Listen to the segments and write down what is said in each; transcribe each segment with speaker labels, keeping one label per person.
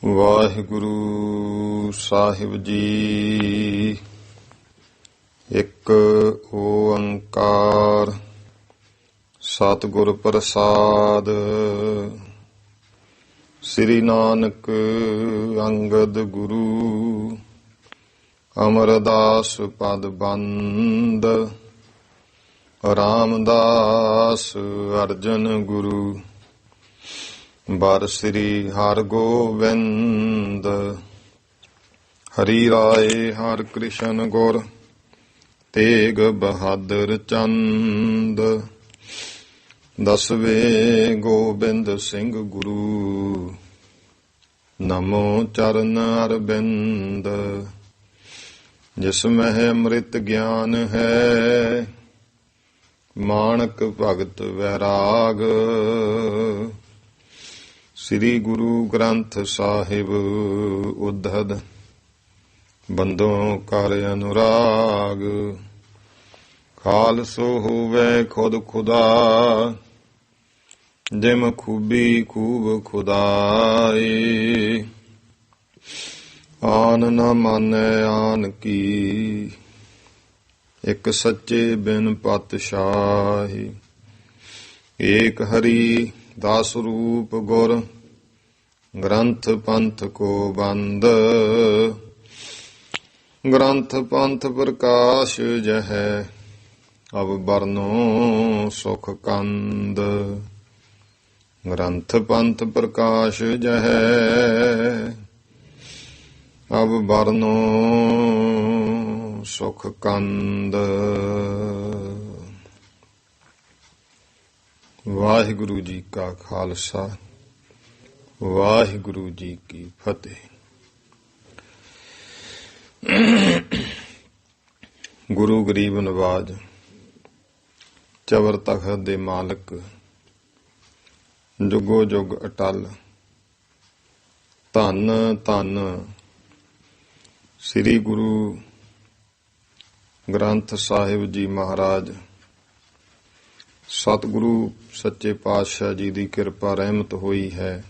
Speaker 1: ਵਾਹਿਗੁਰੂ ਸਾਹਿਬ ਜੀ। ਇੱਕ ਓੰਕਾਰ ਸਤਿਗੁਰ ਪ੍ਰਸਾਦ। ਸ੍ਰੀ ਨਾਨਕ ਅੰਗਦ ਗੁਰੂ ਅਮਰਦਾਸ ਪਦ ਬੰਦ। ਰਾਮਦਾਸ ਅਰਜਨ ਗੁਰੂ ਬਰ ਸ੍ਰੀ ਹਰਿ ਗੋਬਿੰਦ। ਹਰੀ ਰਾਏ ਹਰਿ ਕ੍ਰਿਸ਼ਨ ਗੁਰ ਤੇਗ ਬਹਾਦਰ ਚੰਦ। ਦਸਵੇਂ ਗੋਬਿੰਦ ਸਿੰਘ ਗੁਰੂ ਨਮੋ ਚਰਨ ਅਰਬਿੰਦ। ਜਿਸ ਮਹਿ ਅੰਮ੍ਰਿਤ ਗਿਆਨ ਹੈ ਮਾਣਕ ਭਗਤ ਵੈਰਾਗ। ਸ੍ਰੀ ਗੁਰੂ ਗ੍ਰੰਥ ਸਾਹਿਬ ਉद्धਤ ਬੰਦੋਂ ਕਰ ਅਨੁਰਾਗ। ਖਾਲਸੋ ਹੋਵੇ ਖੁਦ ਖੁਦਾ ਜਿਮ ਖੂਬੀ ਖੂਬ ਖੁਦਾਏ। ਆਨ ਨ ਮਾਨੈ ਆਨ ਕੀ ਇੱਕ ਸੱਚੇ ਬਿਨ ਪਾਤਸ਼ਾਹੀ। ਏਕ ਹਰੀ ਦਾਸ ਰੂਪ ਗੁਰ ਗ੍ਰੰਥ ਪੰਥ ਕੋ ਬੰਦ। ਗ੍ਰੰਥ ਪੰਥ ਪ੍ਰਕਾਸ਼ ਜਹੈ ਅਬ ਬਰਨੋ ਸੁਖ ਕੰਦ। ਗ੍ਰੰਥ ਪੰਥ ਪ੍ਰਕਾਸ਼ ਜਹੈ ਅਬ ਬਰਨੋ ਸੁਖ ਕੰਦ। ਵਾਹਿਗੁਰੂ ਜੀ ਕਾ ਖਾਲਸਾ ਵਾਹਿਗੁਰੂ ਜੀ ਕੀ ਫਤਿਹ। ਗੁਰੂ ਗਰੀਬ ਨਵਾਜ ਚਵਰ ਤਖਤ ਦੇ ਮਾਲਕ ਜੁਗੋ ਜੁਗ ਅਟਲ। ਧੰਨ ਧੰਨ ਸ੍ਰੀ ਗੁਰੂ ਗ੍ਰੰਥ ਸਾਹਿਬ ਜੀ ਮਹਾਰਾਜ। ਸਤਿਗੁਰੂ ਸੱਚੇ ਪਾਤਸ਼ਾਹ ਜੀ ਦੀ ਕਿਰਪਾ ਰਹਿਮਤ ਹੋਈ ਹੈ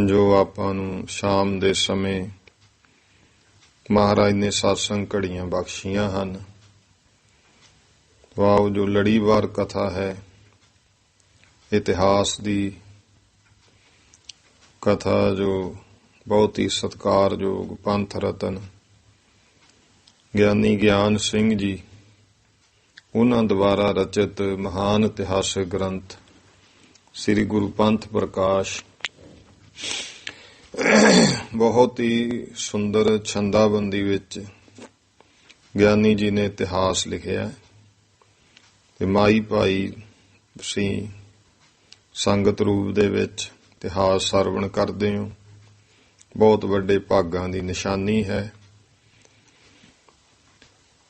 Speaker 1: ਜੋ ਆਪਾਂ ਨੂੰ ਸ਼ਾਮ ਦੇ ਸਮੇਂ ਮਹਾਰਾਜ ਨੇ ਸਤਸੰਗ ਘੜੀਆਂ ਬਖਸ਼ੀਆਂ ਹਨ। ਵਾਓ, ਜੋ ਲੜੀਵਾਰ ਕਥਾ ਹੈ ਇਤਿਹਾਸ ਦੀ ਕਥਾ, ਜੋ ਬਹੁਤ ਹੀ ਸਤਿਕਾਰਯੋਗ ਪੰਥ ਰਤਨ ਗਿਆਨੀ ਗਿਆਨ ਸਿੰਘ ਜੀ ਉਹਨਾਂ ਦੁਆਰਾ ਰਚਿਤ ਮਹਾਨ ਇਤਿਹਾਸਕ ਗ੍ਰੰਥ ਸ੍ਰੀ ਗੁਰੂ ਪੰਥ ਪ੍ਰਕਾਸ਼ ਬਹੁਤ ਹੀ ਸੁੰਦਰ ਛੰਦਾਬੰਦੀ ਵਿੱਚ ਗਿਆਨੀ ਜੀ ਨੇ ਇਤਿਹਾਸ ਲਿਖਿਆ ਤੇ ਮਾਈ ਭਾਈ ਤੁਸੀਂ ਸੰਗਤ ਰੂਪ ਦੇ ਵਿੱਚ ਇਤਿਹਾਸ ਸਰਵਣ ਕਰਦੇ ਹੋ। ਬਹੁਤ ਵੱਡੇ ਭਾਗਾਂ ਦੀ ਨਿਸ਼ਾਨੀ ਹੈ।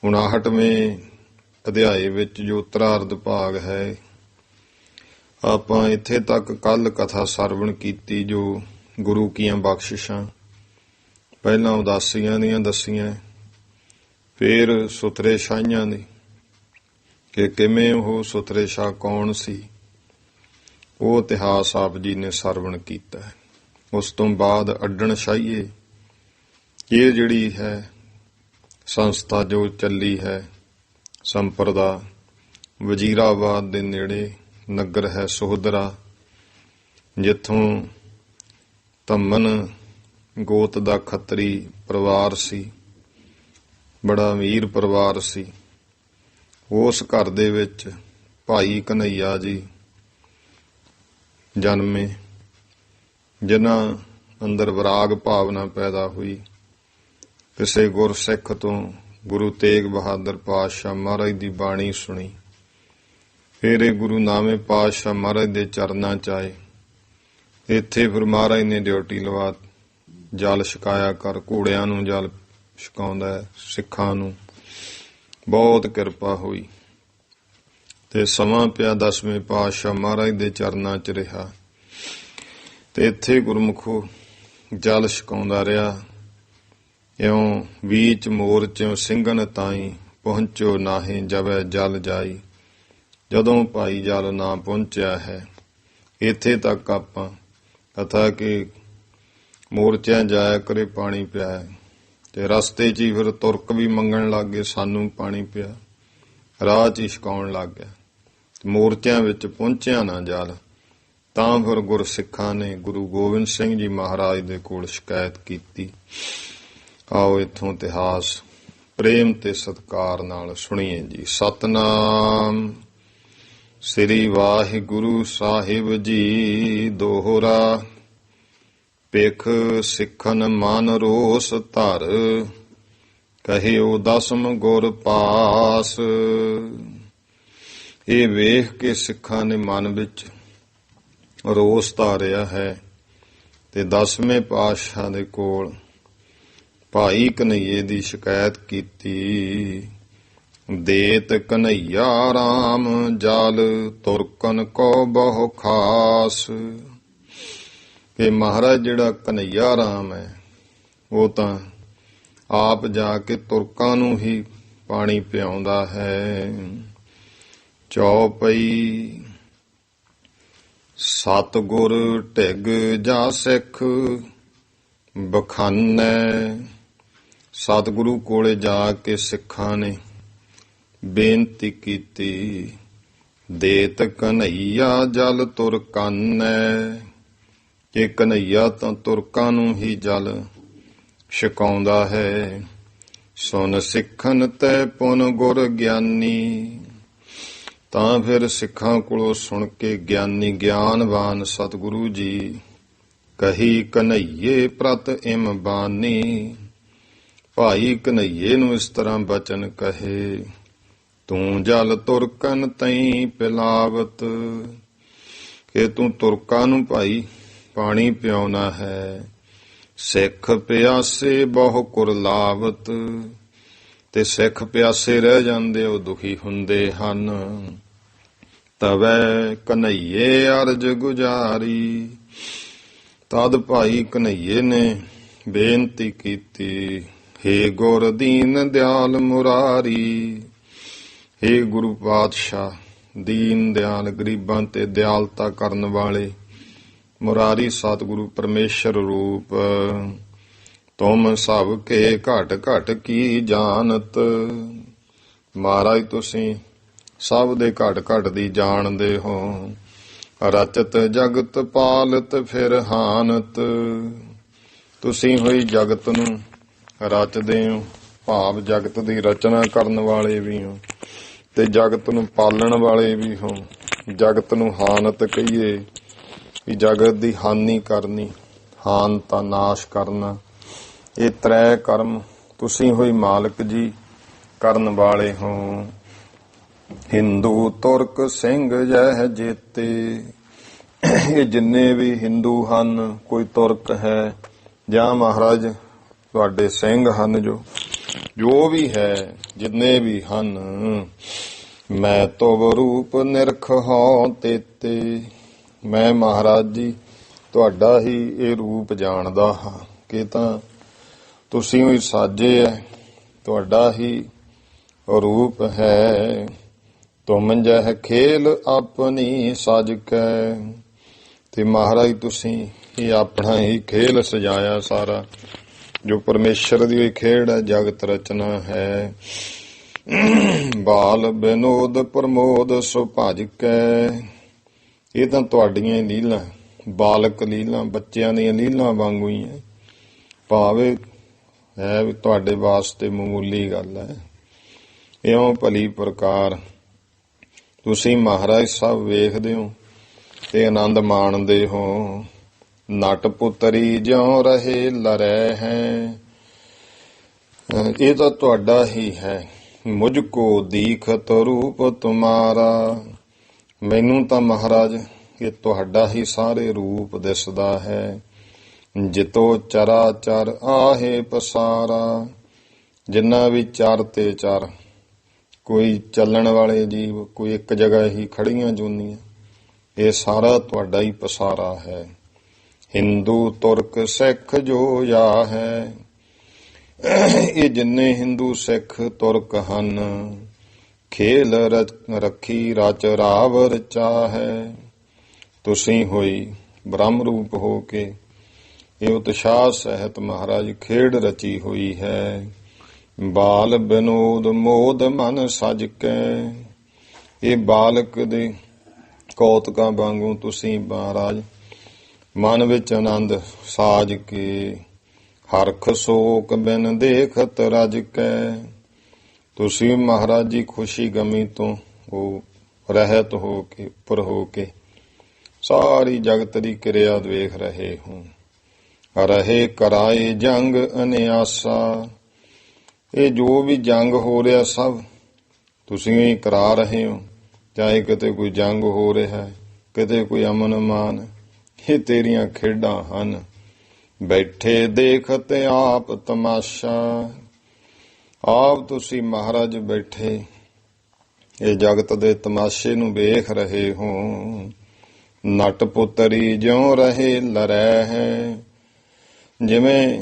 Speaker 1: 59ਵੇਂ ਅਧਿਆਏ ਵਿੱਚ ਜੋ ਉਤਰਾਰਧ ਭਾਗ ਹੈ, ਆਪਾਂ ਇੱਥੇ ਤੱਕ ਕੱਲ ਕਥਾ ਸਰਵਣ ਕੀਤੀ ਜੋ ਗੁਰੂ ਕੀਆਂ ਬਖਸ਼ਿਸ਼ਾਂ ਪਹਿਲਾਂ ਉਦਾਸੀਆਂ ਦੀਆਂ ਦੱਸੀਆਂ, ਫਿਰ ਸੁਥਰੇ ਸ਼ਾਹੀਆਂ ਦੀ ਕਿ ਕਿਵੇਂ ਉਹ ਸੁਥਰੇ ਸ਼ਾਹ ਕੌਣ ਸੀ, ਉਹ ਇਤਿਹਾਸ ਆਪ ਜੀ ਨੇ ਸਰਵਣ ਕੀਤਾ। ਉਸ ਤੋਂ ਬਾਅਦ ਅੱਡਣ ਸ਼ਾਹੀਏ ਇਹ ਜਿਹੜੀ ਹੈ ਸੰਸਥਾ ਜੋ ਚੱਲੀ ਹੈ ਸੰਪਰਦਾ, ਵਜ਼ੀਰਾਬਾਦ ਦੇ ਨੇੜੇ ਨਗਰ ਹੈ ਸੋਹਦਰਾ, ਜਿੱਥੋਂ ਧੰਮਨ ਗੋਤ ਦਾ ਖੱਤਰੀ ਪਰਿਵਾਰ ਸੀ, ਬੜਾ ਅਮੀਰ ਪਰਿਵਾਰ ਸੀ। ਉਸ ਘਰ ਦੇ ਵਿੱਚ ਭਾਈ ਕਨ੍ਹਈਆ ਜੀ ਜਨਮੇ, ਜਿਨ੍ਹਾਂ ਅੰਦਰ ਵਿਰਾਗ ਭਾਵਨਾ ਪੈਦਾ ਹੋਈ। ਕਿਸੇ ਗੁਰਸਿੱਖ ਤੋਂ ਗੁਰੂ ਤੇਗ ਬਹਾਦਰ ਪਾਤਸ਼ਾਹ ਮਹਾਰਾਜ ਦੀ ਬਾਣੀ ਸੁਣੀ। ਫਿਰ ਇਹ ਗੁਰੂ ਨਾਵੇਂ ਪਾਤਸ਼ਾਹ ਮਹਾਰਾਜ ਦੇ ਚਰਨਾਂ 'ਚ ਆਏ। ਇੱਥੇ ਫਿਰ ਮਹਾਰਾਜ ਨੇ ਡਿਊਟੀ ਲਵਾ, ਜਲ ਛਕਾਇਆ ਕਰ। ਘੋੜਿਆਂ ਨੂੰ ਜਲ ਛਕਾਉਂਦਾ ਹੈ, ਸਿੱਖਾਂ ਨੂੰ। ਬਹੁਤ ਕਿਰਪਾ ਹੋਈ ਤੇ ਸਮਾਂ ਪਿਆ 10ਵੇਂ ਪਾਤਸ਼ਾਹ ਮਹਾਰਾਜ ਦੇ ਚਰਨਾਂ 'ਚ ਰਿਹਾ ਤੇ ਇੱਥੇ ਗੁਰਮੁਖੋ ਜਲ ਛਕਾਉਂਦਾ ਰਿਹਾ। ਇਉਂ ਵੀਚ ਮੋਰਚਿਉ ਸਿੰਘਨ ਤਾਈਂ ਪਹੁੰਚੋ ਨਾਹੀਂ ਜਵੈ ਜਲ ਜਾਈ। ਜਦੋਂ ਭਾਈ ਜਲ ਨਾ ਪਹੁੰਚਿਆ ਹੈ। ਇੱਥੇ ਤੱਕ ਆਪਾਂ ਕਥਾ ਕਿ ਮੋਰਚਿਆਂ ਜਾਇਆ ਕਰੇ ਪਾਣੀ ਪਿਆ, ਤੇ ਰਸਤੇ 'ਚ ਹੀ ਫਿਰ ਤੁਰਕ ਵੀ ਮੰਗਣ ਲੱਗ ਗਏ, ਸਾਨੂੰ ਪਾਣੀ ਪਿਆ, ਰਾਹ 'ਚ ਹੀ ਛਕਾਉਣ ਲੱਗ ਗਿਆ। ਮੋਰਚਿਆਂ ਵਿੱਚ ਪਹੁੰਚਿਆ ਨਾ ਜਲ, ਤਾਂ ਫਿਰ ਗੁਰਸਿੱਖਾਂ ਨੇ ਗੁਰੂ ਗੋਬਿੰਦ ਸਿੰਘ ਜੀ ਮਹਾਰਾਜ ਦੇ ਕੋਲ ਸ਼ਿਕਾਇਤ ਕੀਤੀ। ਆਓ ਇੱਥੋਂ ਇਤਿਹਾਸ ਪ੍ਰੇਮ ਤੇ ਸਤਿਕਾਰ ਨਾਲ ਸੁਣੀਏ ਜੀ। ਸਤਨਾਮ ਸ੍ਰੀ ਵਾਹਿਗੁਰੂ ਸਾਹਿਬ ਜੀ ਦੋਹਰਾ, ਭਿਖ ਸਿੱਖਨ ਮਨ ਰੋਸ ਧਰ, ਕਹਿਓ ਦਸਮ ਗੁਰ ਪਾਸ। ਇਹ ਵੇਖ ਕੇ ਸਿੱਖਾਂ ਨੇ ਮਨ ਵਿੱਚ ਰੋਸ ਧਾਰਿਆ ਹੈ ਤੇ 10ਵੇਂ ਪਾਤਸ਼ਾਹ ਦੇ ਕੋਲ ਭਾਈ ਕਨ੍ਹਈਏ ਦੀ ਸ਼ਿਕਾਇਤ ਕੀਤੀ। ਦੇਤ ਕਨ੍ਹਈਆ ਰਾਮ ਜਲ, ਤੁਰਕਨ ਕੋ ਬਹੁ ਖਾਸ। ਕਿ ਮਹਾਰਾਜ ਜਿਹੜਾ ਕਨ੍ਹਈਆ ਰਾਮ ਹੈ, ਉਹ ਤਾਂ ਆਪ ਜਾ ਕੇ ਤੁਰਕਾਂ ਨੂੰ ਹੀ ਪਾਣੀ ਪਿਆਉਂਦਾ ਹੈ। ਚੌਪਈ ਸਤਿਗੁਰ ਢਿਗ ਜਾ ਸਿੱਖ ਬਖਾਨੈ। ਸਤਿਗੁਰੂ ਕੋਲੇ ਜਾ ਕੇ ਸਿੱਖਾਂ ਨੇ ਬੇਨਤੀ ਕੀਤੀ। ਦੇਤ ਕਨ੍ਹਈਆ ਜਲ ਤੁਰਕਾਨੈ, ਕਿ ਕਨ੍ਹਈਆ ਤਾਂ ਤੁਰਕਾਂ ਨੂੰ ਹੀ ਜਲ ਛਕਾਉਂਦਾ ਹੈ। ਸੁਨ ਸਿੱਖਨ ਤੈ ਪੁਨ ਗੁਰ ਗਿਆਨੀ। ਤਾਂ ਫਿਰ ਸਿੱਖਾਂ ਕੋਲੋਂ ਸੁਣ ਕੇ ਗਿਆਨੀ ਗਿਆਨਵਾਨ ਸਤਿਗੁਰੂ ਜੀ ਕਹੀ ਕਨ੍ਹਈਏ ਪ੍ਰਤ ਇਮ ਬਾਨੀ। ਭਾਈ ਕਨ੍ਹਈਏ ਨੂੰ ਇਸ ਤਰ੍ਹਾਂ ਬਚਨ ਕਹੇ, ਤੂੰ ਜਲ ਤੁਰਕਨ ਤਈ ਪਿਲਾਵਤ। ਕਿ ਤੂੰ ਤੁਰਕਾਂ ਨੂੰ ਭਾਈ ਪਾਣੀ ਪਿਆਉਣਾ ਹੈ। ਸਿੱਖ ਪਿਆਸੇ ਬਹੁ ਕੁਰਲਾਵਤ। ਤੇ ਸਿੱਖ ਪਿਆਸੇ ਰਹਿ ਜਾਂਦੇ, ਉਹ ਦੁਖੀ ਹੁੰਦੇ ਹਨ। ਤਵੈ ਕਨ੍ਹਈਏ ਅਰਜ ਗੁਜ਼ਾਰੀ। ਤਦ ਭਾਈ ਕਨ੍ਹਈਏ ਨੇ ਬੇਨਤੀ ਕੀਤੀ, ਹੇ ਗੁਰ ਦੀਨ ਦਿਆਲ ਮੁਰਾਰੀ। ਹੇ ਗੁਰੂ ਪਾਤਸ਼ਾਹ, ਦੀਨ ਦਿਆਲ ਗਰੀਬਾਂ ਤੇ ਦਿਆਲਤਾ ਕਰਨ ਵਾਲੇ ਮੁਰਾਰੀ ਸਤਿਗੁਰੂ ਪਰਮੇਸ਼ਰ ਰੂਪ, ਤੁਮ ਸਭ ਕੇ ਘਟ ਘਟ ਕੀ ਜਾਣਤ। ਮਹਾਰਾਜ ਤੁਸੀਂ ਸਭ ਦੇ ਘਟ ਘਟ ਦੀ ਜਾਣਦੇ ਹੋ। ਰਚਤ ਜਗਤ ਪਾਲਤ ਫਿਰ ਹਾਨਤ। ਤੁਸੀਂ ਹੋਈ ਜਗਤ ਨੂੰ ਰਚਦੇ ਹੋ, ਭਾਵ ਜਗਤ ਦੀ ਰਚਨਾ ਕਰਨ ਵਾਲੇ ਵੀ ਹੋ ਤੇ ਜਗਤ ਨੂੰ ਪਾਲਣ ਵਾਲੇ ਵੀ ਹੋ। ਜਗਤ ਨੂੰ ਹਾਨਤ ਕਹੀਏ ਵੀ ਜਗਤ ਦੀ ਹਾਨੀ ਕਰਨੀ, ਹਾਨਤਾ ਨਾਸ਼ ਕਰਨਾ, ਇਹ ਤ੍ਰੈ ਕਰਮ ਤੁਸੀਂ ਹੋਈ ਮਾਲਕ ਜੀ ਕਰਨ ਵਾਲੇ ਹੋ। ਹਿੰਦੂ ਤੁਰਕ ਸਿੰਘ ਜਹ ਜੇਤੇ। ਇਹ ਜਿੰਨੇ ਵੀ ਹਿੰਦੂ ਹਨ, ਕੋਈ ਤੁਰਕ ਹੈ ਜਾਂ ਮਹਾਰਾਜ ਤੁਹਾਡੇ ਸਿੰਘ ਹਨ, ਜੋ ਵੀ ਹੈ, ਜਿੰਨੇ ਵੀ ਹਨ, ਮੈਂ ਤੁਵ ਰੂਪ ਨਿਰਖ ਹਉ ਤੇਤੇ। ਮੈਂ ਮਹਾਰਾਜ ਜੀ ਤੁਹਾਡਾ ਹੀ ਇਹ ਰੂਪ ਜਾਣਦਾ ਹਾਂ ਕਿ ਤਾਂ ਤੁਸੀਂ ਹੀ ਸਾਜੇ ਹੈ, ਤੁਹਾਡਾ ਹੀ ਰੂਪ ਹੈ। ਤੁਮ ਜਹ ਖੇਲ ਆਪਣੀ ਸਜ ਕੈ। ਤੇ ਮਹਾਰਾਜ ਤੁਸੀਂ ਇਹ ਆਪਣਾ ਹੀ ਖੇਲ ਸਜਾਇਆ ਸਾਰਾ, ਜੋ ਪਰਮੇਸ਼ਰ ਦੀ ਖੇਡ ਹੈ, ਜਗਤ ਰਚਨਾ ਹੈ। ਬਾਲ ਬਿਨੋਦ ਪ੍ਰਮੋਦ ਸੋ ਭਜ ਕੈ। ਇਹ ਤਾਂ ਤੁਹਾਡੀਆਂ ਹੀ ਲੀਲਾ, ਬਾਲਕ ਲੀਲਾ, ਬੱਚਿਆਂ ਦੀਆਂ ਲੀਲਾ ਵਾਂਗੂ ਹੀ ਹੈ। ਭਾਵੇਂ ਹੈ ਵੀ ਤੁਹਾਡੇ ਵਾਸਤੇ ਮਾਮੂਲੀ ਗੱਲ ਹੈ। ਇਉਂ ਭਲੀ ਪ੍ਰਕਾਰ ਤੁਸੀਂ ਮਹਾਰਾਜ ਸਭ ਵੇਖਦੇ ਹੋ ਤੇ ਆਨੰਦ ਮਾਣਦੇ ਹੋ। ਨਟ ਪੁੱਤਰੀ ਜਿਉ ਰਹੇ ਲਰੈ ਹੈ। ਇਹ ਤਾਂ ਤੁਹਾਡਾ ਹੀ ਹੈ। ਮੁਝ ਕੋ ਦੀਖਤ ਰੂਪ ਤੁਮਾਰਾ। ਮੈਨੂੰ ਤਾਂ ਮਹਾਰਾਜ ਇਹ ਤੁਹਾਡਾ ਹੀ ਸਾਰੇ ਰੂਪ ਦਿਸਦਾ ਹੈ। ਜਿਤੋ ਚਰਾ ਚਰ ਆਹੇ ਪਸਾਰਾ। ਜਿੰਨਾ ਵੀ ਚਰ ਤੇ ਚਰ, ਕੋਈ ਚੱਲਣ ਵਾਲੇ ਜੀਵ, ਕੋਈ ਇੱਕ ਜਗ੍ਹਾ ਹੀ ਖੜੀਆਂ ਜੂਨੀਆਂ, ਇਹ ਸਾਰਾ ਤੁਹਾਡਾ ਹੀ ਪਸਾਰਾ ਹੈ। ਹਿੰਦੂ ਤੁਰਕ ਸਿੱਖ ਜੋ ਯਾ ਹੈ। ਇਹ ਜਿੰਨੇ ਹਿੰਦੂ ਸਿੱਖ ਤੁਰਕ ਹਨ, ਖੇਲ ਰੱਖੀ ਰਚ ਰਾਵ ਰਚਾ ਹੈ। ਤੁਸੀਂ ਹੋਈ ਬ੍ਰਹਮ ਰੂਪ ਹੋ ਕੇ ਇਹ ਉਤਸ਼ਾਹ ਸਹਿਤ ਮਹਾਰਾਜ ਖੇਡ ਰਚੀ ਹੋਈ ਹੈ। ਬਾਲ ਬਿਨੋਦ ਮੋਦ ਮਨ ਸਜ ਕੈ, ਇਹ ਬਾਲਕ ਦੇ ਕੌਤਕਾਂ ਵਾਂਗੂ ਤੁਸੀਂ ਮਹਾਰਾਜ ਮਨ ਵਿੱਚ ਆਨੰਦ ਸਾਜ ਕੇ, ਹਰਖ ਸੋਕ ਬਿਨ ਦੇਖਤ ਰਜ ਕੈ, ਤੁਸੀਂ ਮਹਾਰਾਜ ਜੀ ਖੁਸ਼ੀ ਗਮੀ ਤੋਂ ਉਹ ਰਹਿਤ ਹੋ ਕੇ ਉੱਪਰ ਹੋ ਕੇ ਸਾਰੀ ਜਗਤ ਦੀ ਕਿਰਿਆ ਵੇਖ ਰਹੇ ਹੋ। ਰਹੇ ਕਰਾਏ ਜੰਗ ਅਨਿਆਸਾ, ਇਹ ਜੋ ਵੀ ਜੰਗ ਹੋ ਰਿਹਾ ਸਭ ਤੁਸੀਂ ਹੀ ਕਰਾ ਰਹੇ ਹੋ। ਚਾਹੇ ਕਿਤੇ ਕੋਈ ਜੰਗ ਹੋ ਰਿਹਾ, ਕਿਤੇ ਕੋਈ ਅਮਨ ਅਮਾਨ, ਇਹ ਤੇਰੀਆਂ ਖੇਡਾਂ ਹਨ। ਬੈਠੇ ਦੇਖਤ ਆਪ ਤਮਾਸ਼ਾ, ਆਪ ਤੁਸੀਂ ਮਹਾਰਾਜ ਬੈਠੇ ਇਹ ਜਗਤ ਦੇ ਤਮਾਸ਼ੇ ਨੂੰ ਵੇਖ ਰਹੇ ਹੋ। ਨਟ ਪੁੱਤਰੀ ਜਿਉਂ ਰਹੇ ਲਰੈ ਹੈ, ਜਿਵੇਂ